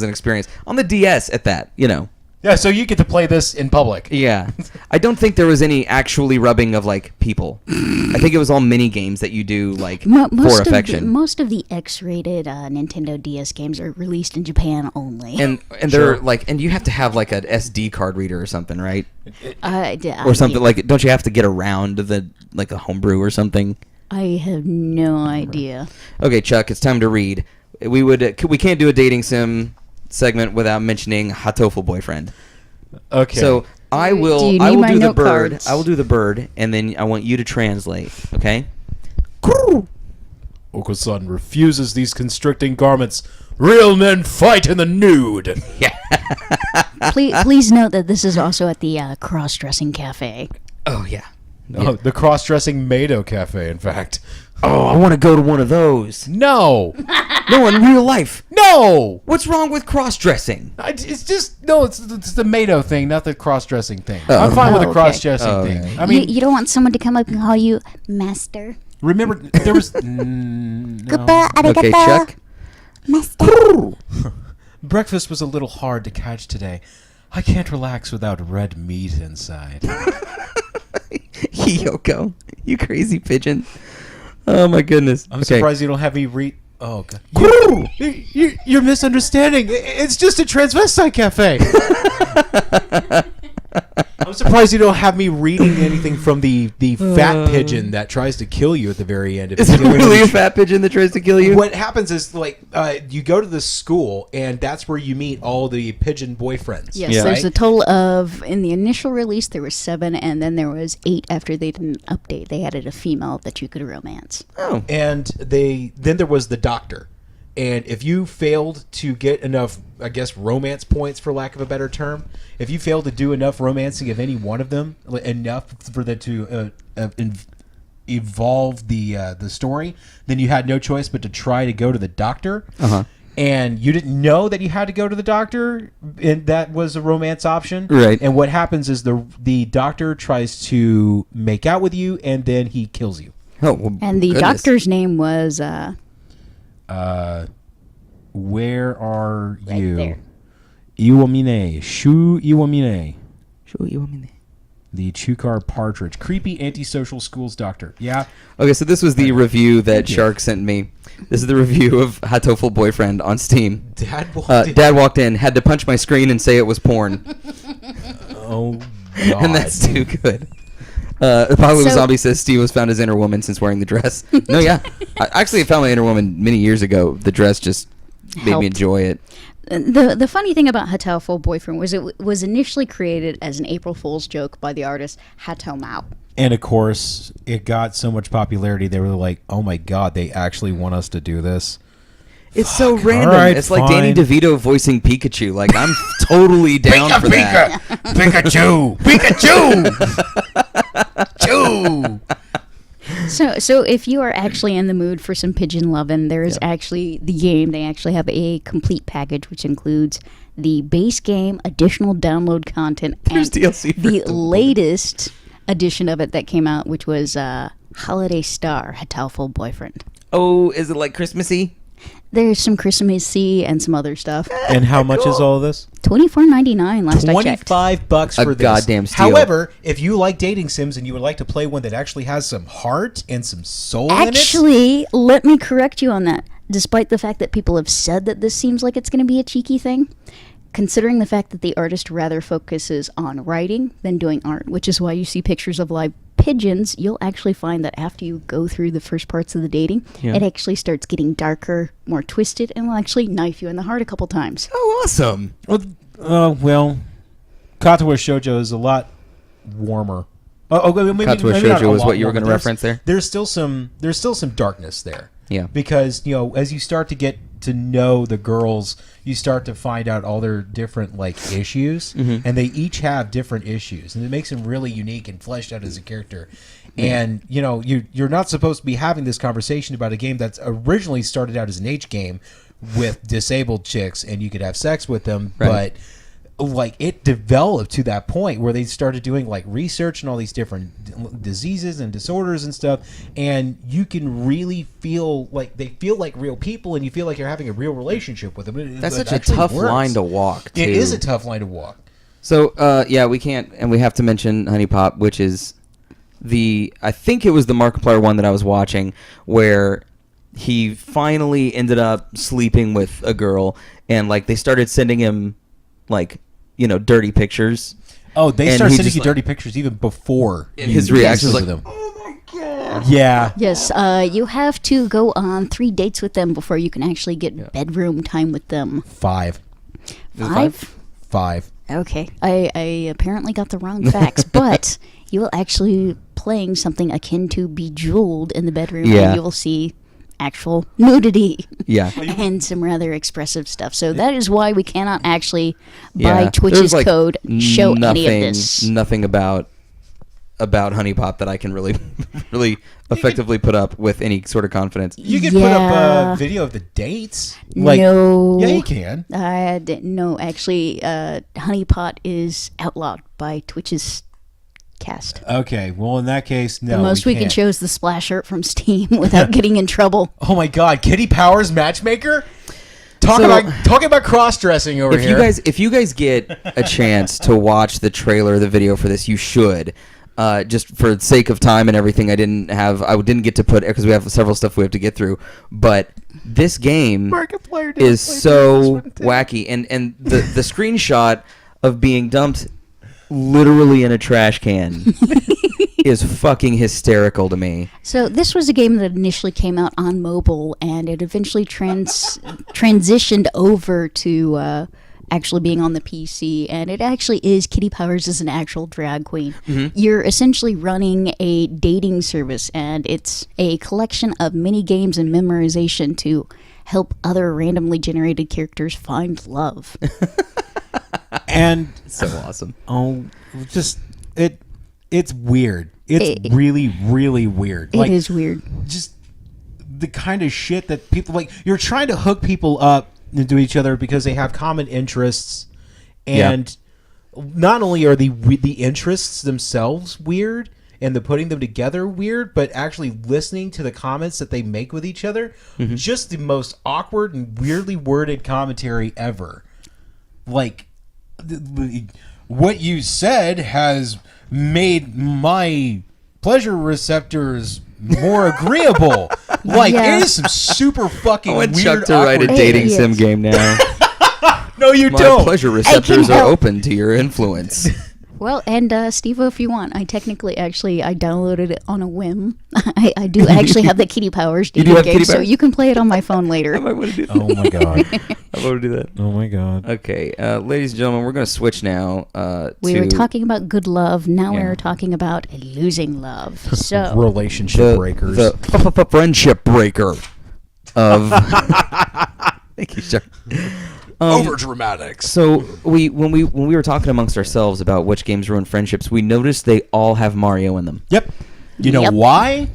an experience. On the DS at that, Yeah, so you get to play this in public. Yeah. I don't think there was any actually rubbing of, like, people. I think it was all mini games that you do, like, for affection. Most of the X-rated Nintendo DS games are released in Japan only. And they're, like, and you have to have, like, an SD card reader or something, right? Or something, like, don't you have to get around the, like, a homebrew or something? I have no idea. Okay, Chuck, it's time to read. We can't do a dating sim segment without mentioning Hatoful Boyfriend. Okay. So I will Do you I need will my do the note bird. cards? I will do the bird, and then I want you to translate. Okay? Oko-san refuses these constricting garments. Real men fight in the nude. Please note that this is also at the cross-dressing cafe. Oh yeah. Oh, the cross-dressing Mado Cafe, in fact. Oh, I want to go to one of those. No. No, in real life. No. What's wrong with cross-dressing? It's just no. It's the Mado thing, not the cross-dressing thing. Oh. I'm fine with the okay. cross-dressing Oh, thing. okay. I mean, you don't want someone to come up and call you master. remember there was no. Okay, Chuck. Master. Breakfast was a little hard to catch today. I can't relax without red meat inside. Yoko, you crazy pigeon. Oh my goodness. I'm surprised you don't have me read. Oh god. You're misunderstanding. It's just a transvestite cafe. I'm surprised you don't have me reading anything from the fat pigeon that tries to kill you at the very end. Is it really a fat pigeon that tries to kill you? What happens is, like, you go to the school, and that's where you meet all the pigeon boyfriends. Yes, Yeah. there's a total of, in the initial release, there was 7, and then there was 8 after they did an update. They added a female that you could romance. Oh. And then there was the doctor. And if you failed to get enough, I guess, romance points, for lack of a better term, if you failed to do enough romancing of any one of them, enough for them to evolve the story, then you had no choice but to try to go to the doctor. Uh-huh. And you didn't know that you had to go to the doctor, and that was a romance option. Right. And what happens is the doctor tries to make out with you, and then he kills you. Oh, well, And the goodness. doctor's name was Where are right you? there. Iwamine. Shu Iwamine. Sure, you want me there. The Chukar Partridge. Creepy antisocial schools doctor. Yeah. Okay, so this was the review that Shark sent me. This is the review of Hatoful Boyfriend on Steam. Dad walked in, had to punch my screen and say it was porn. Oh, God. And that's too good. Apocalypse So- Zombie says Steve has found his inner woman since wearing the dress. No, yeah. I actually found my inner woman many years ago. The dress just made me Helped. enjoy it. The funny thing about Hatal Full Boyfriend was it was initially created as an April Fool's joke by the artist Hato Mao. And of course, it got so much popularity, they were like, oh my God, they actually want us to do this. It's so random. Alright, It's like Danny fine. DeVito voicing Pikachu. Like, I'm totally down for that. Pikachu! Pikachu! Chew! So if you are actually in the mood for some pigeon lovin', there is actually the game. They actually have a complete package which includes the base game, additional download content, There's and DLC for the it. latest edition of it that came out, which was Holiday Star Hatalful Boyfriend. Oh, is it like Christmassy? There's some Christmassy and some other stuff. And how much is all of this? $24.99 last I checked. $25 A for this. goddamn steal. However, if you like dating sims and you would like to play one that actually has some heart and some soul in it, Actually, let me correct you on that. Despite the fact that people have said that this seems like it's going to be a cheeky thing, considering the fact that the artist rather focuses on writing than doing art, which is why you see pictures of live pigeons, you'll actually find that after you go through the first parts of the dating, it actually starts getting darker, more twisted, and will actually knife you in the heart a couple times. Oh, awesome. well, Katawa Shoujo is a lot warmer. Maybe Katawa not a Shoujo was lot what you were warmer. going to reference there? There's still some darkness there. Yeah. Because, as you start to get to know the girls, you start to find out all their different issues, and they each have different issues, and it makes them really unique and fleshed out as a character. And you're not supposed to be having this conversation about a game that's originally started out as an H game with disabled chicks, and you could have sex with them, Right. but it developed to that point where they started doing research and all these different diseases and disorders and stuff, and you can really feel like they feel like real people, and you feel like you're having a real relationship with them. That's It such a actually tough works. line to walk, too. It is a tough line to walk. So, we can't, and we have to mention Honey Pop, which is I think it was the Markiplier one that I was watching, where he finally ended up sleeping with a girl, and, they started sending him, dirty pictures. Oh, they And start he sending just, you dirty pictures even before his you reaction sleep was with like, them. oh my God. Yeah. Yes, you have to go on 3 dates with them before you can actually get bedroom time with them. 5. Is it 5? 5. Okay, I apparently got the wrong facts, but you will actually playing something akin to Bejeweled in the bedroom, Yeah. and you will see actual nudity Yeah. and some rather expressive stuff. So that is why we cannot actually Yeah. by Twitch's There's, code show nothing, any of this. Nothing about Honey Pop that I can really effectively put up with any sort of confidence. You can put up Yeah. a video of the dates. No. Yeah, you can. I didn't know. Actually, Honeypot is outlawed by Twitch's cast. Okay, well, in that case, no. The most we can can't. show is the splash art from Steam without getting in trouble. Oh my God, Kitty Powers matchmaker? Talking about cross-dressing over here. If you guys get a chance to watch the trailer, the video for this, you should. Just for the sake of time and everything, I didn't get to put because we have several stuff we have to get through. But this game is so wacky, and the screenshot of being dumped literally in a trash can is fucking hysterical to me. So this was a game that initially came out on mobile, and it eventually transitioned over to actually being on the PC, and it actually is Kitty Powers as an actual drag queen. Mm-hmm. You're essentially running a dating service, and it's a collection of mini games and memorization to help other randomly generated characters find love. And so awesome. Oh, just it's weird. It's really, really weird. It is weird. Just the kind of shit that people like. You're trying to hook people up into each other because they have common interests, and not only are the interests themselves weird and the putting them together weird, but actually listening to the comments that they make with each other, just the most awkward and weirdly worded commentary ever. Like, what you said has made my pleasure receptors more agreeable. Like, it is some super fucking weird. I want Chuck to write a dating sim game now. No, you don't. My pleasure receptors are open to your influence. Well, and Steve-O, if you want, I downloaded it on a whim. I do actually have the Kitty Powers dating game, so you can play it on my phone later. I might want to do that. Oh my god. I want to do that. Oh my god. Okay, ladies and gentlemen, we're going to switch now. We were talking about good love. Now we're talking about losing love. So relationship breakers. The friendship breaker of. Thank you, Chuck. Over dramatics. So when we were talking amongst ourselves about which games ruin friendships, we noticed they all have Mario in them. Yep. You know why?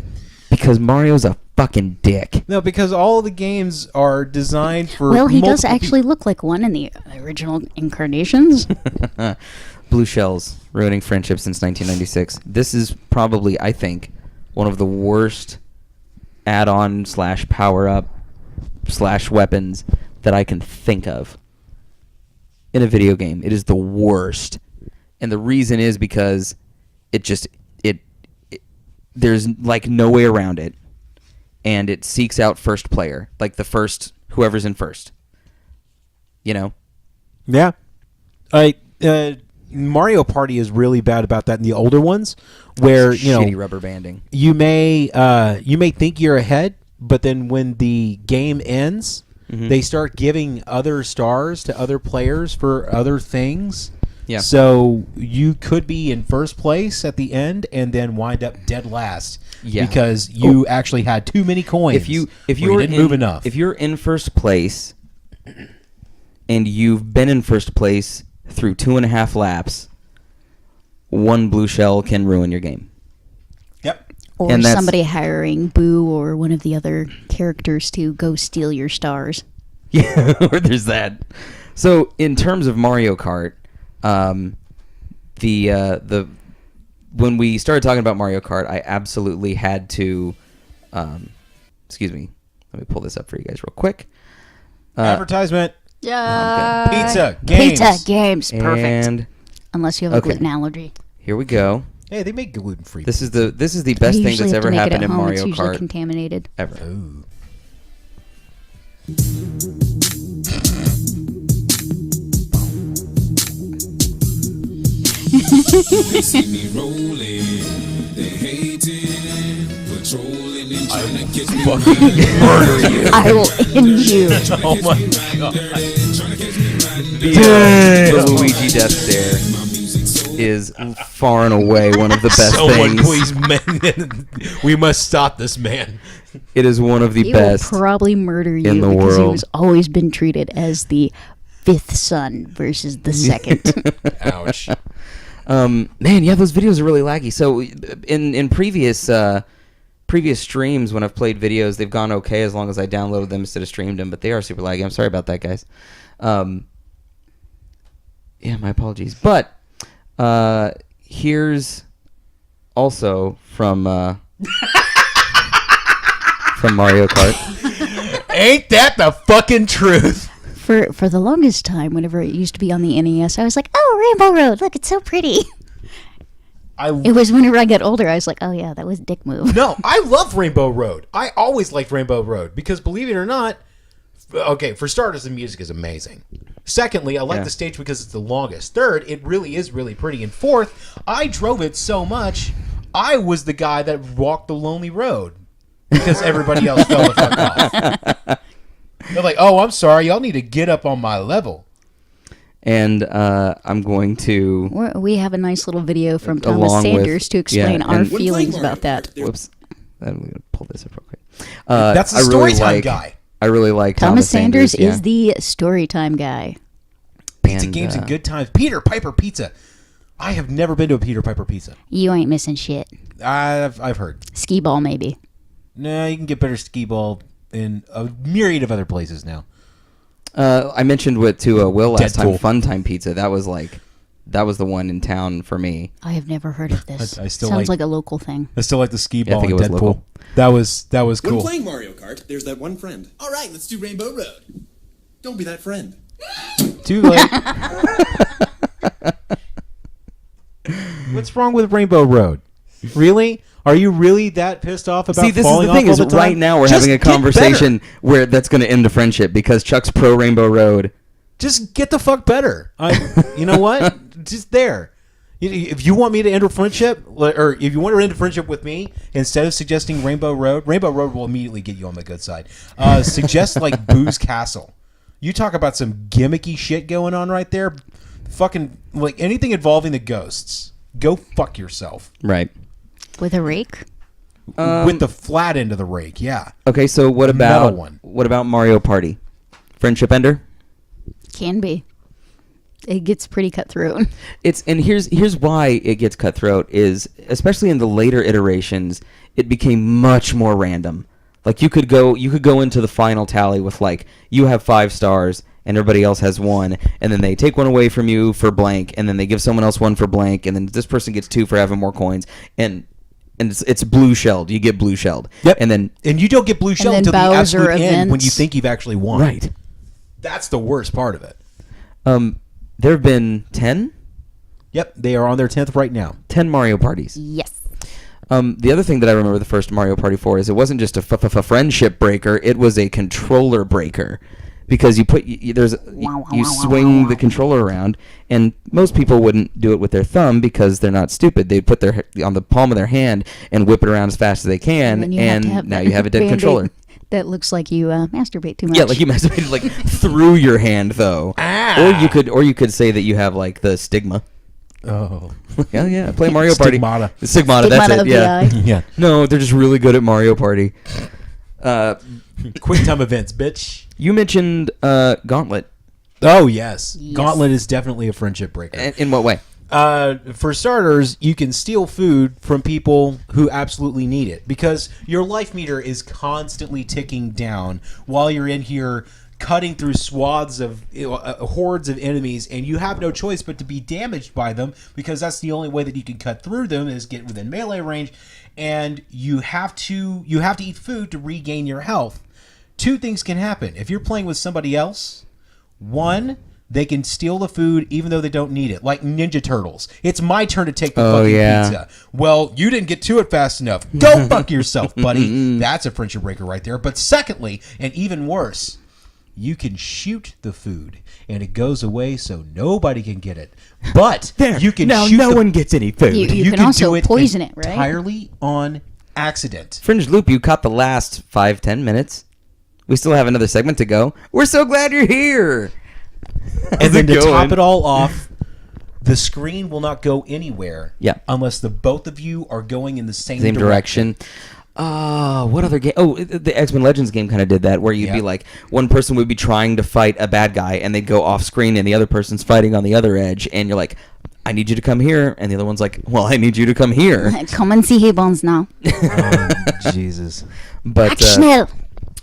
Because Mario's a fucking dick. No, because all of the games are designed for. Well, he does actually look like one in the original incarnations. Blue shells ruining friendships since 1996. This is probably, I think, one of the worst add-on / power-up / weapons that I can think of in a video game. It is the worst. And the reason is because there's like no way around it. And it seeks out first player, like the first, whoever's in first. You know? Yeah. Mario Party is really bad about that in the older ones, where shitty rubber banding. You may think you're ahead, but then when the game ends, they start giving other stars to other players for other things. Yeah. So you could be in first place at the end and then wind up dead last. Yeah. Because you actually had too many coins. If you didn't move enough. If you're in first place and you've been in first place through 2.5 laps, one blue shell can ruin your game. Yep. Or somebody hiring Boo or one of the other characters to go steal your stars. Yeah, or there's that. So in terms of Mario Kart, when we started talking about Mario Kart, I absolutely had to. Excuse me. Let me pull this up for you guys real quick. Advertisement. Yeah. Pizza games. Perfect. And unless you have a gluten allergy. Here we go. Hey, they make gluten-free. This is the best thing that's ever happened in Mario Kart. It's usually Kart contaminated. Ever. Ooh. They see me rolling, they hating, patrolling and trying to catch me. Murder you. I will end you. Oh my god. The Luigi death stare is far and away one of the best Someone things. Please, man. We must stop this man. It is one of the He best. will probably murder you in the because world. he was always been treated as the fifth son versus the second. Ouch. Man, yeah, those videos are really laggy. So in previous streams when I've played videos, they've gone okay as long as I downloaded them instead of streamed them, but they are super laggy. I'm sorry about that, guys. Yeah, my apologies. But here's also from Mario Kart. Ain't that the fucking truth? For the longest time, whenever it used to be on the NES, I was like, "Oh, Rainbow Road! Look, it's so pretty." It was whenever I got older, I was like, "Oh yeah, that was a dick move." No, I love Rainbow Road. I always liked Rainbow Road because, believe it or not, okay, for starters, the music is amazing. Secondly, I like the stage because it's the longest. Third, it really is really pretty. And fourth, I drove it so much, I was the guy that walked the lonely road because everybody else fell the fuck off. They're like, "Oh, I'm sorry, y'all need to get up on my level." And I'm going to... We have a nice little video from Along Thomas Sanders with- to explain yeah, our and- feelings about that. Whoops. I'm going to pull this up real quick. That's the I really Storytime guy. I really like Thomas Sanders yeah. is the Storytime guy. Pizza And, games and good times. Peter Piper Pizza. I have never been to a Peter Piper Pizza. You ain't missing shit. I've heard. Skee ball, maybe. Nah, you can get better skee ball in a myriad of other places now. I mentioned to Will last Deadpool. time, Funtime Pizza. That was the one in town for me. I have never heard of this. I still Sounds like- like a local thing. I still like the skee Yeah, I ball think in it was Deadpool. local. That was When cool. playing Mario Kart, there's that one friend. All right, let's do Rainbow Road. Don't be that friend. Too late. What's wrong with Rainbow Road? Really? Are you really that pissed off about See, this is falling the thing off is all the time? right now we're Just having a get conversation better. where that's going to end the friendship because Chuck's pro Rainbow Road. Just get the fuck better. You know what? Just there. If you want me to end a friendship, or if you want to end a friendship with me, instead of suggesting Rainbow Road will immediately get you on the good side. Suggest like Boo's Castle. You talk about some gimmicky shit going on right there. Fucking like anything involving the ghosts. Go fuck yourself. Right. With a rake? With the flat end of the rake, yeah. Okay, so what metal about one. what about Mario Party? Friendship ender? Can be. It gets pretty cutthroat. Here's why it gets cutthroat is especially in the later iterations, it became much more random. Like you could go into the final tally with like you have 5 stars and everybody else has 1, and then they take 1 away from you for blank, and then they give someone else 1 for blank, and then this person gets 2 for having more coins, and it's blue shelled. You get blue shelled. Yep. And you don't get blue shell then until the Bowser absolute end when events. you think you've actually won. Right. That's the worst part of it. There have been 10 Yep, they are on their 10th right now. Mario parties. Yes. The other thing that I remember the first Mario Party for is it wasn't just a friendship breaker; it was a controller breaker, because you swing the controller around, and most people wouldn't do it with their thumb because they're not stupid. They'd put their on the palm of their hand and whip it around as fast as they can, then you have to have now that you have a dead Band-Aid controller. That looks like you masturbate too much. Yeah, like you masturbated like through your hand though, or you could say that you have like the stigma. Oh. Yeah, play Mario Party. Stigmata. Stigmata, that's Stigmata it. of the Yeah. eye. Yeah. No, they're just really good at Mario Party. Quick time events, bitch. You mentioned Gauntlet. Oh, yes. Yes. Gauntlet is definitely a friendship breaker. In what way? For starters, you can steal food from people who absolutely need it because your life meter is constantly ticking down while you're in here cutting through swaths of hordes of enemies, and you have no choice but to be damaged by them because that's the only way that you can cut through them is get within melee range, and you have to eat food to regain your health. 2 things can happen if you're playing with somebody else. 1, they can steal the food even though they don't need it, like Ninja Turtles. It's my turn to take the fucking pizza. Well, you didn't get to it fast enough. Go fuck yourself, buddy. That's a friendship breaker right there. But secondly, and even worse, you can shoot the food and it goes away so nobody can get it. But you can now shoot no one gets any food. You can also poison it, right? Entirely on accident. Fringe Loop, you caught the last 5-10 minutes. We still have another segment to go. We're so glad you're here. And then to top it all off, the screen will not go anywhere unless the both of you are going in the same direction. What other game? Oh, the X-Men Legends game kind of did that, where you'd be like, one person would be trying to fight a bad guy, and they'd go off screen, and the other person's fighting on the other edge, and you're like, I need you to come here, and the other one's like, well, I need you to come here. Come and see Hibbons now. Oh, Jesus. But Schnell.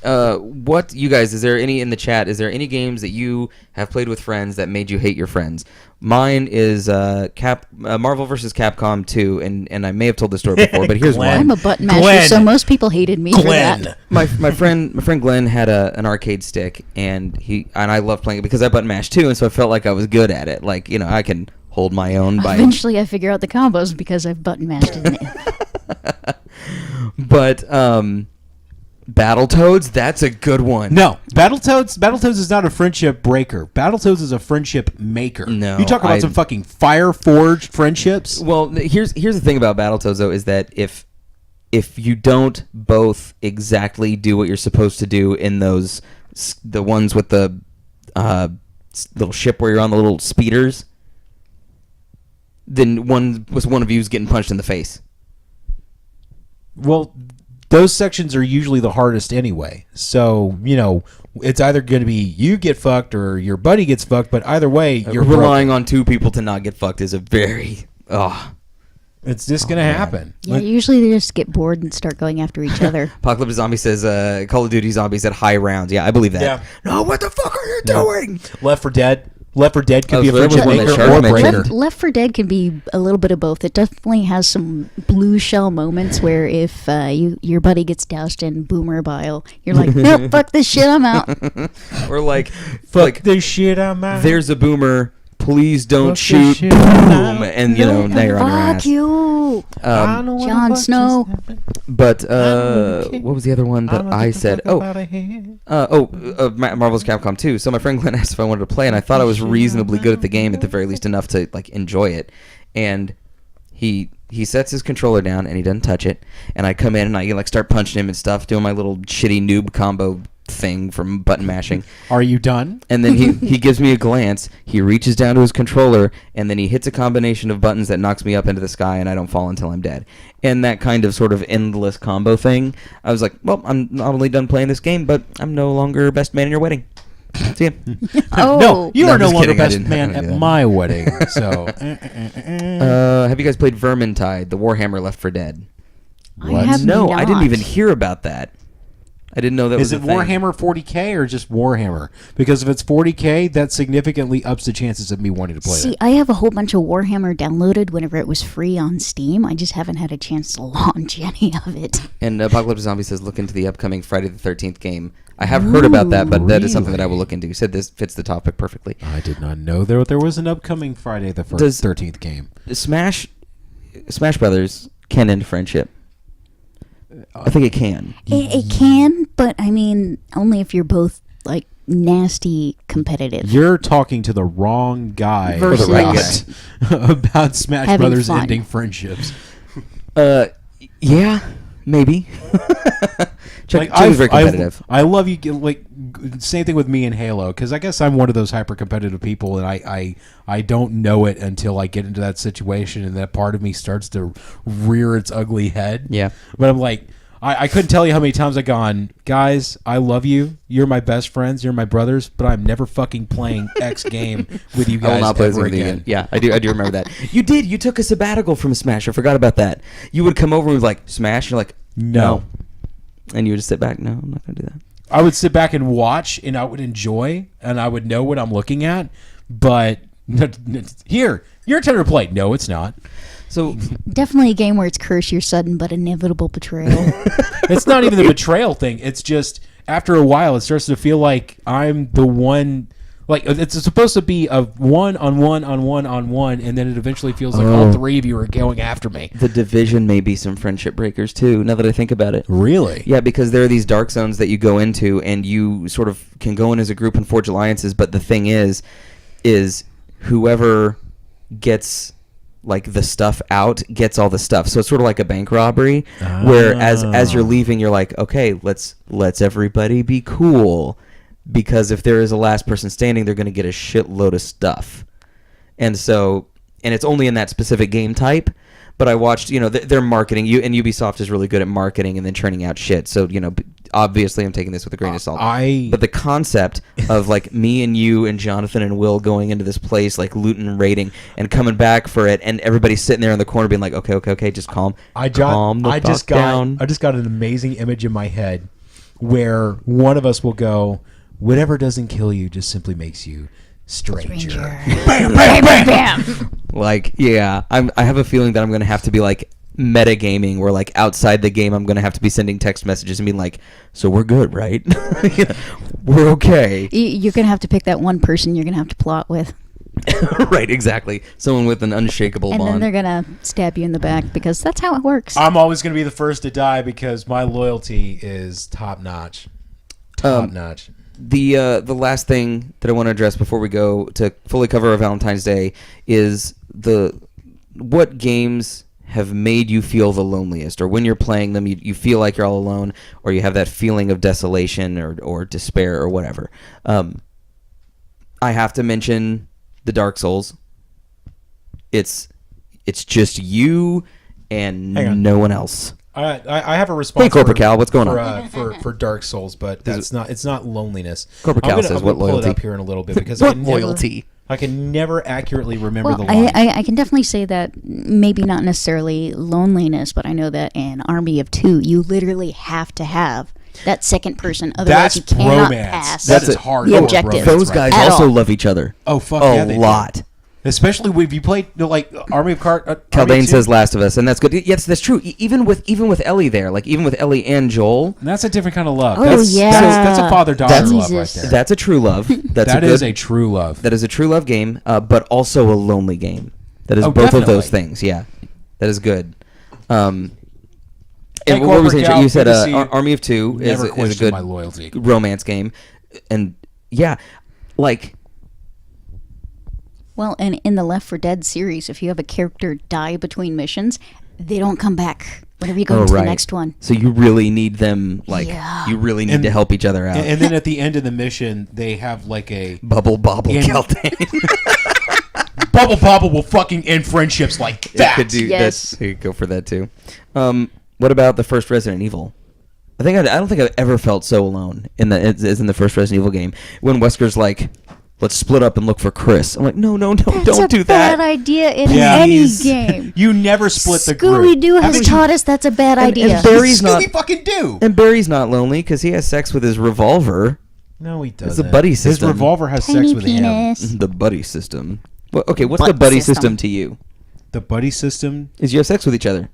what you guys? Is there any in the chat? Is there any games that you have played with friends that made you hate your friends? Mine is Marvel vs. Capcom 2, and I may have told this story before, but here's Glenn. one. I'm a button masher, Glenn. so most people hated me for that. My friend Glenn had an arcade stick, and I loved playing it because I button mashed too, and so I felt like I was good at it. Like, I can hold my own by. Eventually, I figure out the combos because I've button mashed in it. But Battletoads, that's a good one. No, Battletoads is not a friendship breaker. Battletoads is a friendship maker. No, you talk about some fucking fire forged friendships. Well, here's the thing about Battletoads though, is that if you don't both exactly do what you're supposed to do in the ones with the little ship where you're on the little speeders, then one of you's getting punched in the face. Well, those sections are usually the hardest anyway. So, it's either going to be you get fucked or your buddy gets fucked, but either way, you're relying on two people to not get fucked is a very it's just going to happen. Yeah, usually they just get bored and start going after each other. Apocalypse Zombie says Call of Duty Zombies at high rounds. Yeah, I believe that. Yeah. No, what the fuck are you doing? Left 4 Dead could Oh, be a so that was friendship one that maker Shark or mentioned. breaker. Left 4 Dead can be a little bit of both. It definitely has some blue shell moments where if your buddy gets doused in boomer bile, you're like, nope, fuck this shit, I'm out. Or like, Fuck this shit, I'm out. there's a boomer. Please don't Fuck shoot. this shit, Boom, I'm out. and now you're on your Fuck ass. you. I know what Jon the fuck Snow. just happened. But don't care. what was the other one that I'ma I get the said? fuck up outta here. Marvel's Capcom 2. So my friend Glenn asked if I wanted to play, and I thought I was reasonably good at the game, at the very least enough to like enjoy it. And he sets his controller down and he doesn't touch it. And I come in and I like start punching him and stuff, doing my little shitty noob combo thing from button mashing. Are you done? And then he gives me a glance. He reaches down to his controller, and then he hits a combination of buttons that knocks me up into the sky, and I don't fall until I'm dead. And that kind of sort of endless combo thing. I was like, well, I'm not only done playing this game, but I'm no longer best man in your wedding. See ya. Oh. No, you No, are I'm no just longer kidding. I best didn't man do at that. my wedding. So, Have you guys played Vermintide, the Warhammer Left 4 Dead? I have No, not. I didn't even hear about that. I didn't know that is was it a thing. Warhammer 40K or just Warhammer? Because if it's 40K, that significantly ups the chances of me wanting to play See, it. I have a whole bunch of Warhammer downloaded whenever it was free on Steam. I just haven't had a chance to launch any of it. And Apocalypse Zombie says, look into the upcoming Friday the 13th game. I have heard about that, but that is something that I will look into. You said this fits the topic perfectly. I did not know there was an upcoming Friday the 13th game. Smash Brothers can end friendship. I think it can. It can, but I mean, only if you're both like nasty competitive. You're talking to the wrong guy Versus- the right about Smash having Brothers fun. ending friendships. Yeah, maybe. Chuck is very competitive. I love you. Like same thing with me and Halo, because I guess I'm one of those hyper competitive people, and I don't know it until I get into that situation, and that part of me starts to rear its ugly head. Yeah. But I'm like, I couldn't tell you how many times I've gone, guys, I love you. You're my best friends. You're my brothers. But I'm never fucking playing X game with you I will guys not play this ever with you again. again. Yeah, I do remember that. You did. You took a sabbatical from Smash. I forgot about that. You would come over and be like, Smash? You're like, No. And you would just sit back. No, I'm not going to do that. I would sit back and watch, and I would enjoy, and I would know what I'm looking at. But here, your turn to play. No, it's not. So Definitely a game where it's curse your sudden but inevitable betrayal. It's not even the betrayal thing. It's just after a while, it starts to feel like I'm the one. Like it's supposed to be a one on one on one on one, and then it eventually feels like all three of you are going after me. the Division may be some friendship breakers too, now that I think about it. Really? Yeah, because there are these dark zones that you go into, and you sort of can go in as a group and forge alliances. But the thing is whoever gets like the stuff out gets all the stuff. So it's sort of like a bank robbery, where as you're leaving, you're like, okay, let's everybody be cool, because if there is a last person standing, they're going to get a shitload of stuff. And so, and it's only in that specific game type. But I watched, their marketing. And Ubisoft is really good at marketing and then churning out shit. So, obviously I'm taking this with a grain of salt. But the concept of like me and you and Jonathan and Will going into this place, like looting and raiding and coming back for it, and everybody sitting there in the corner being like, okay, just calm. Calm the fuck down. I just got an amazing image in my head where one of us will go, whatever doesn't kill you just simply makes you stranger. Bam, bam, bam, bam. Like, yeah, I have a feeling that I'm gonna have to be like metagaming, where like outside the game I'm gonna have to be sending text messages and being like, so we're good, right? We're okay. You're gonna have to pick that one person you're gonna have to plot with, Right, exactly. Someone with an unshakable and then bond. they're gonna stab you in the back because that's how it works. I'm always going to be the first to die because my loyalty is top notch. Top notch. The last thing that I want to address before we go to fully cover our Valentine's Day is what games have made you feel the loneliest, or when you're playing them you feel like you're all alone, or you have that feeling of desolation or despair or whatever. I have to mention the Dark Souls. It's just you and no one else. I have a response. Hey, Corporate Cal, what's going on? For Dark Souls, but it's not loneliness. Corporate Cal says, "What pull loyalty?" it up here in a little bit because What loyalty? I can never accurately remember Well, the line. I can definitely say that maybe not necessarily loneliness, but I know that in Army of Two, you literally have to have that second person, otherwise That's you cannot bromance. pass That is hardcore the objective. bromance. Those right guys At also all. love each other. Oh fuck a yeah, they do. lot. Especially if you played like Army of Caldane says Last of Us, and that's good. Yes, that's true. Even with Ellie there, like even with Ellie and Joel, that's a different kind of love. Oh, that's, yeah. that's a father-daughter That's- love right Jesus. there. that's a true love. That's That a is good, a true love. that is a true love game, but also a lonely game. That is Oh, both of those definitely. things. Yeah, that is good. And Hey, what were we Corporate saying? Cal, You said good to see you. Army of Two Never is a questioned good my loyalty. romance game, and yeah, like. Well, and in the Left 4 Dead series, if you have a character die between missions, they don't come back whenever you go into the next one. So you really need them, like, Yeah. you really need And- to help each other out. And then at the end of the mission, they have like a Bubble Bobble In- Caldane. Bubble will fucking end friendships like It that. could do Yes. that. You could go for that too. What about the first Resident Evil? I don't think I've ever felt so alone as in the first Resident Evil game when Wesker's like, "Let's split up and look for Chris." I'm like, no, That's don't a do bad that. idea in Yeah. any Please. game. You never split the group. Scooby-Doo has Haven't taught us that's a bad And idea. Barry's not, Scooby fucking do. and Barry's not lonely because he has sex with his revolver. No, he doesn't. It's a buddy system. His revolver has Tiny sex with him. penis. The buddy system. Well, okay, what's Butt the buddy system. system to you? The buddy system. Is you have sex with each other?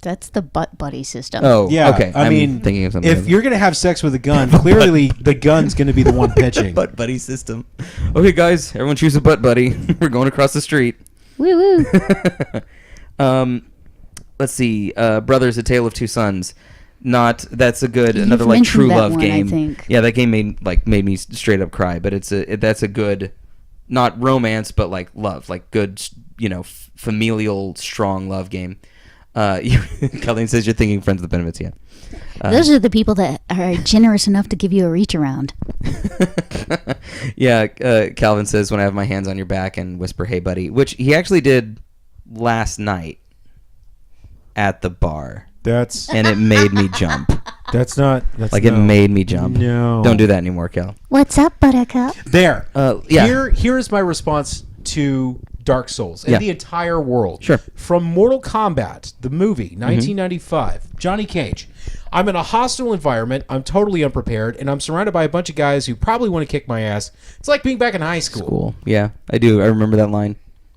That's the butt buddy system. Oh, Yeah. okay. I I'm mean, thinking of something. if you're gonna have sex with a gun, clearly the gun's gonna be the one pitching. butt buddy system. Okay, guys, everyone choose a butt buddy. We're going across the street. Woo woo. Let's see. Brothers: A Tale of Two Sons. That's a good You've another like mentioned true that love one, I game. think. Yeah, that game made me straight up cry. But that's a good, not romance, but like love, like good, familial, strong love game. Colleen says you're thinking Friends with Benefits. Yeah. Those are the people that are generous enough to give you a reach around. Yeah, Calvin says when I have my hands on your back and whisper, "Hey, buddy," which he actually did last night at the bar, That's and it made me jump. that's not that's Like it made me jump. No. Don't do that anymore, Cal. What's up, Buttercup? There. Yeah. Here's my response to Dark Souls and Yeah. the entire world. Sure. From Mortal Kombat, the movie, 1995, Johnny Cage. I'm in a hostile environment. I'm totally unprepared, and I'm surrounded by a bunch of guys who probably want to kick my ass. It's like being back in high school. Cool. Yeah, I do. I remember that line.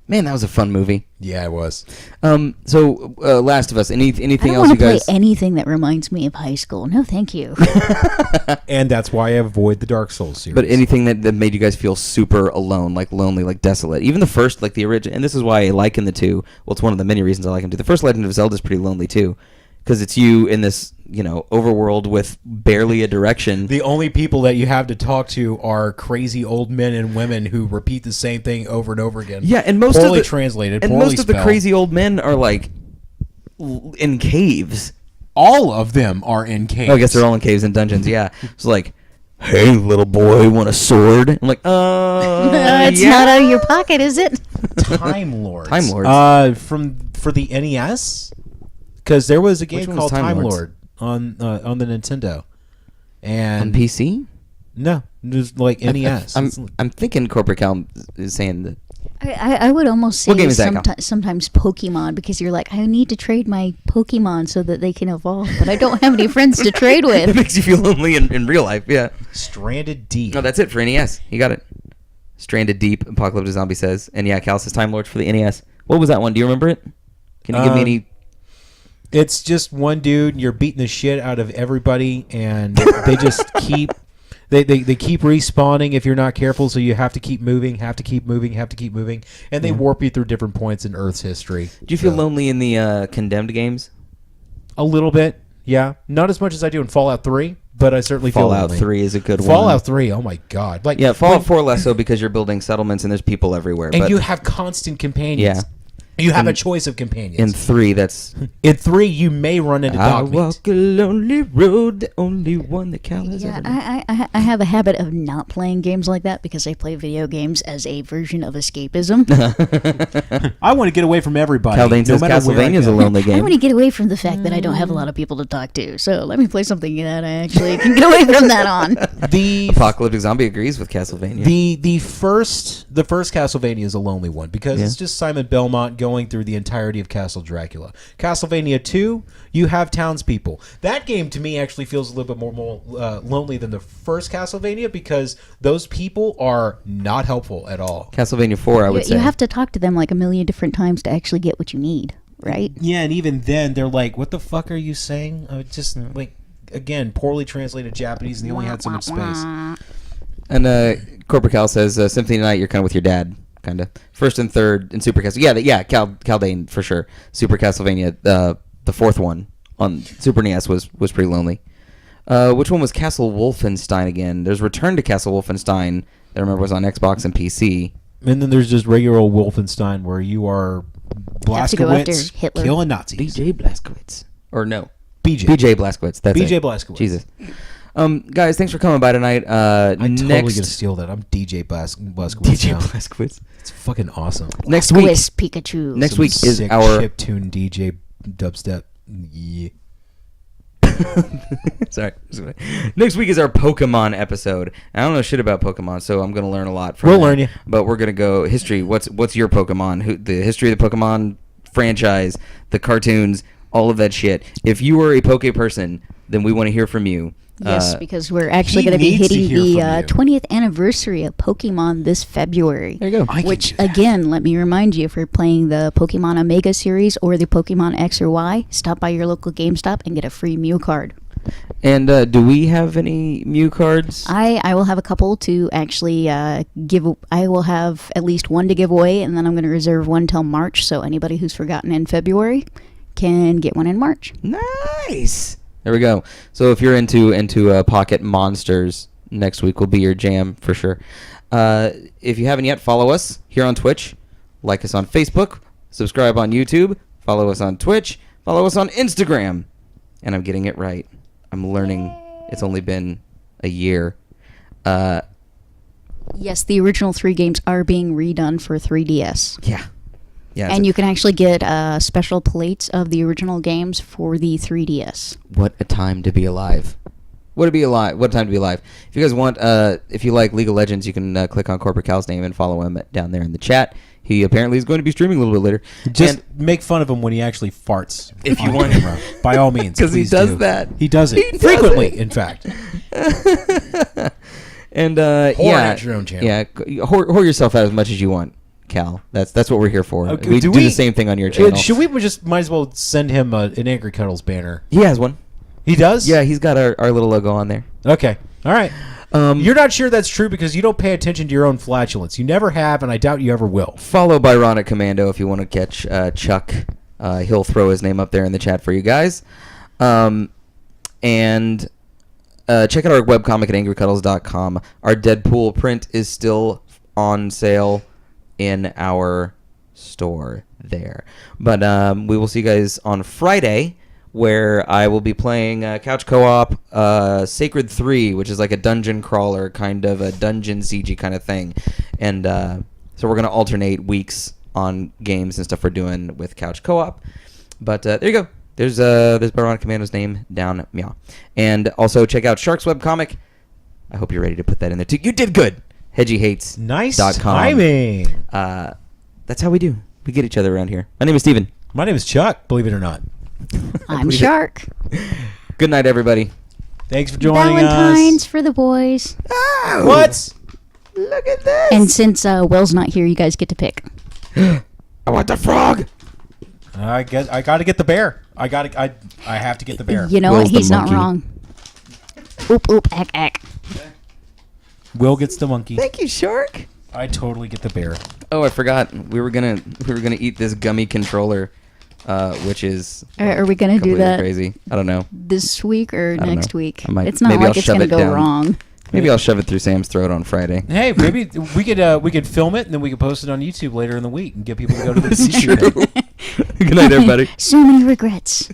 Man, that was a fun movie. Yeah, it was. So Last of Us. I Anything don't else want you to play guys? anything that reminds me of high school. No, thank you. And that's why I avoid the Dark Souls series. But anything that made you guys feel super alone, like lonely, like desolate. Even the first, like the original. And this is why I liken the two. Well, it's one of the many reasons I like them too. The first Legend of Zelda is pretty lonely too, because it's you in this overworld with barely a direction. the only people that you have to talk to are crazy old men and women who repeat the same thing over and over again. Yeah, and most poorly of the translated, and poorly most of the spelled. crazy old men are like in caves. All of them are in caves. Oh, I guess they're all in caves and dungeons. Yeah, it's like, hey, little boy, want a sword? I'm like, It's yeah. not out of your pocket, is it? Time Lords. Time Lords. For the NES, because there was a game one was called Time Time Lords? Lord on the Nintendo, and On PC. no, just like NES. I'm thinking Corporate Cal is saying that I would almost What game say is that, Cal? sometimes Pokemon, because you're like, I need to trade my Pokemon so that they can evolve, but I don't have any friends to trade It with. makes you feel lonely in real life. Yeah. Stranded Deep. No, that's it for NES. You got it. Stranded Deep, Apocalypse Zombie says. And yeah, Cal says Time Lords for the NES. What was that one? Do you remember it? Can you give me any? It's just one dude, and you're beating the shit out of everybody, and they just keep... They keep respawning if you're not careful, so you have to keep moving, and they warp you through different points in Earth's history. Do you feel lonely in the Condemned games? A little bit, yeah. Not as much as I do in Fallout 3, but I certainly feel Fallout lonely. 3 is a good one. Fallout 3, oh my god. Like, Yeah, Fallout 4 less so because you're building settlements and there's people everywhere. and but you have constant companions. Yeah. You have a choice of companions. in 3, that's... In 3, you may run into I dog walk a lonely road, the only one that Cal has Yeah, ever known. I have a habit of not playing games like that because I play video games as a version of escapism. I want to get away from everybody. Caldane says matter where I Castlevania's a go. lonely I game. want to get away from the fact that I don't have a lot of people to talk to. So let me play something that I actually can get away from that on. The Apocalyptic Zombie agrees with Castlevania. the first Castlevania is a lonely one because it's just Simon Belmont going through the entirety of Castle Dracula. Castlevania 2, you have townspeople. That game to me actually feels a little bit more lonely than the first Castlevania because those people are not helpful at all. Castlevania 4, I would say. You have to talk to them like a million different times to actually get what you need, right? Yeah, and even then they're like, "What the fuck are you saying?" Just like again, poorly translated Japanese, and they only had so much space. And Corporate Cal says Symphony Night, you're kind of with your dad. Kind of first and third in Super Castlevania. Yeah, Caldane for sure. Super Castlevania, the fourth one on Super NES was pretty lonely. Which one was Castle Wolfenstein again? There's Return to Castle Wolfenstein that I remember was on Xbox and PC. And then there's just regular old Wolfenstein where you are have to go after Blazkowicz Hitler. killing Nazis. BJ Blazkowicz or no? BJ. BJ Blazkowicz. That's BJ it. Blazkowicz. Jesus. Guys, thanks for coming by tonight. I'm totally next gonna steal that. I'm DJ Blazkowicz. DJ now. Blazkowicz. It's fucking awesome. Next week. Squiz Pikachu. Next Some week is sick our chiptune DJ dubstep. Yeah. Sorry. Next week is our Pokemon episode. I don't know shit about Pokemon, so I'm gonna learn a lot from. We'll that. learn you. But we're gonna go history. What's your Pokemon? The history of the Pokemon franchise, the cartoons, all of that shit. If you are a Poke person, then we want to hear from you. Yes, because we're actually he going to be needs to hitting hear the from you. 20th anniversary of Pokemon this February. There you go. I can Which, do that. again, let me remind you, if you're playing the Pokemon Omega series or the Pokemon X or Y, stop by your local GameStop and get a free Mew card. And do we have any Mew cards? I will have a couple to actually give. I will have at least one to give away, and then I'm going to reserve one till March, so anybody who's forgotten in February can get one in March. Nice. There we go. So if you're into Pocket Monsters, next week will be your jam for sure. If you haven't yet, follow us here on Twitch, like us on Facebook, subscribe on YouTube, follow us on Twitch, follow us on Instagram. And I'm getting it right. I'm learning. It's only been a year. Yes, the original 3 games are being redone for 3DS. Yeah. Yeah. And you can actually get special plates of the original games for the 3DS. What a time to be alive. What a time to be alive. If you guys want, if you like League of Legends, you can click on Corporate Cal's name and follow him down there in the chat. He apparently is going to be streaming a little bit later. Just And make fun of him when he actually farts. If you on want- camera. By all means, 'Cause he please does do. that. He does it He does frequently. it. In fact, And at your own channel. yeah, whore yourself out as much as you want, Cal. That's what we're here for. Okay, We do the same thing on your channel. Should we just might as well send him an Angry Cuddles banner? He has one. He does. Yeah, he's got our little logo on there. Okay. All right. You're not sure that's true because you don't pay attention to your own flatulence. You never have, and I doubt you ever will. Follow Byronic Commando if you want to catch Chuck. He'll throw his name up there in the chat for you guys. And check out our webcomic at angrycuddles.com. Our Deadpool print is still on sale in our store there. But we will see you guys on Friday, where I will be playing Couch Co-op Sacred 3, which is like a dungeon crawler, kind of a dungeon CG kind of thing. And so we're going to alternate weeks on games and stuff we're doing with Couch Co-op. But there you go. There's Byronic Commando's name down, meow. And also check out Shark's webcomic. I hope you're ready to put that in there too. You did good. hedgyhates. Nice .com. timing. That's how we do. We get each other around here. My name is Steven. My name is Chuck, believe it or not. I'm Shark. Good night, everybody. Thanks for joining Valentine's us. for the boys. Oh, What? look at this. And since Will's not here, you guys get to pick. I want the frog. I got to get the bear. I have to get the bear. You know Will's what? the He's not monkey. wrong. Oop, oop, ack, ack. Will gets the monkey. Thank you, Shark. I totally get the bear. Oh, I forgot. We were gonna eat this gummy controller, which is Are we going to do completely that crazy. I don't know. this week or don't next know. week? I might- It's not maybe like I'll it's shove going to it go down. wrong. Maybe I'll shove it through Sam's throat on Friday. Hey, maybe we could film it and then we could post it on YouTube later in the week and get people to go to the This is feature. true. Good night, everybody. So many regrets.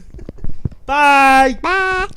Bye. Bye.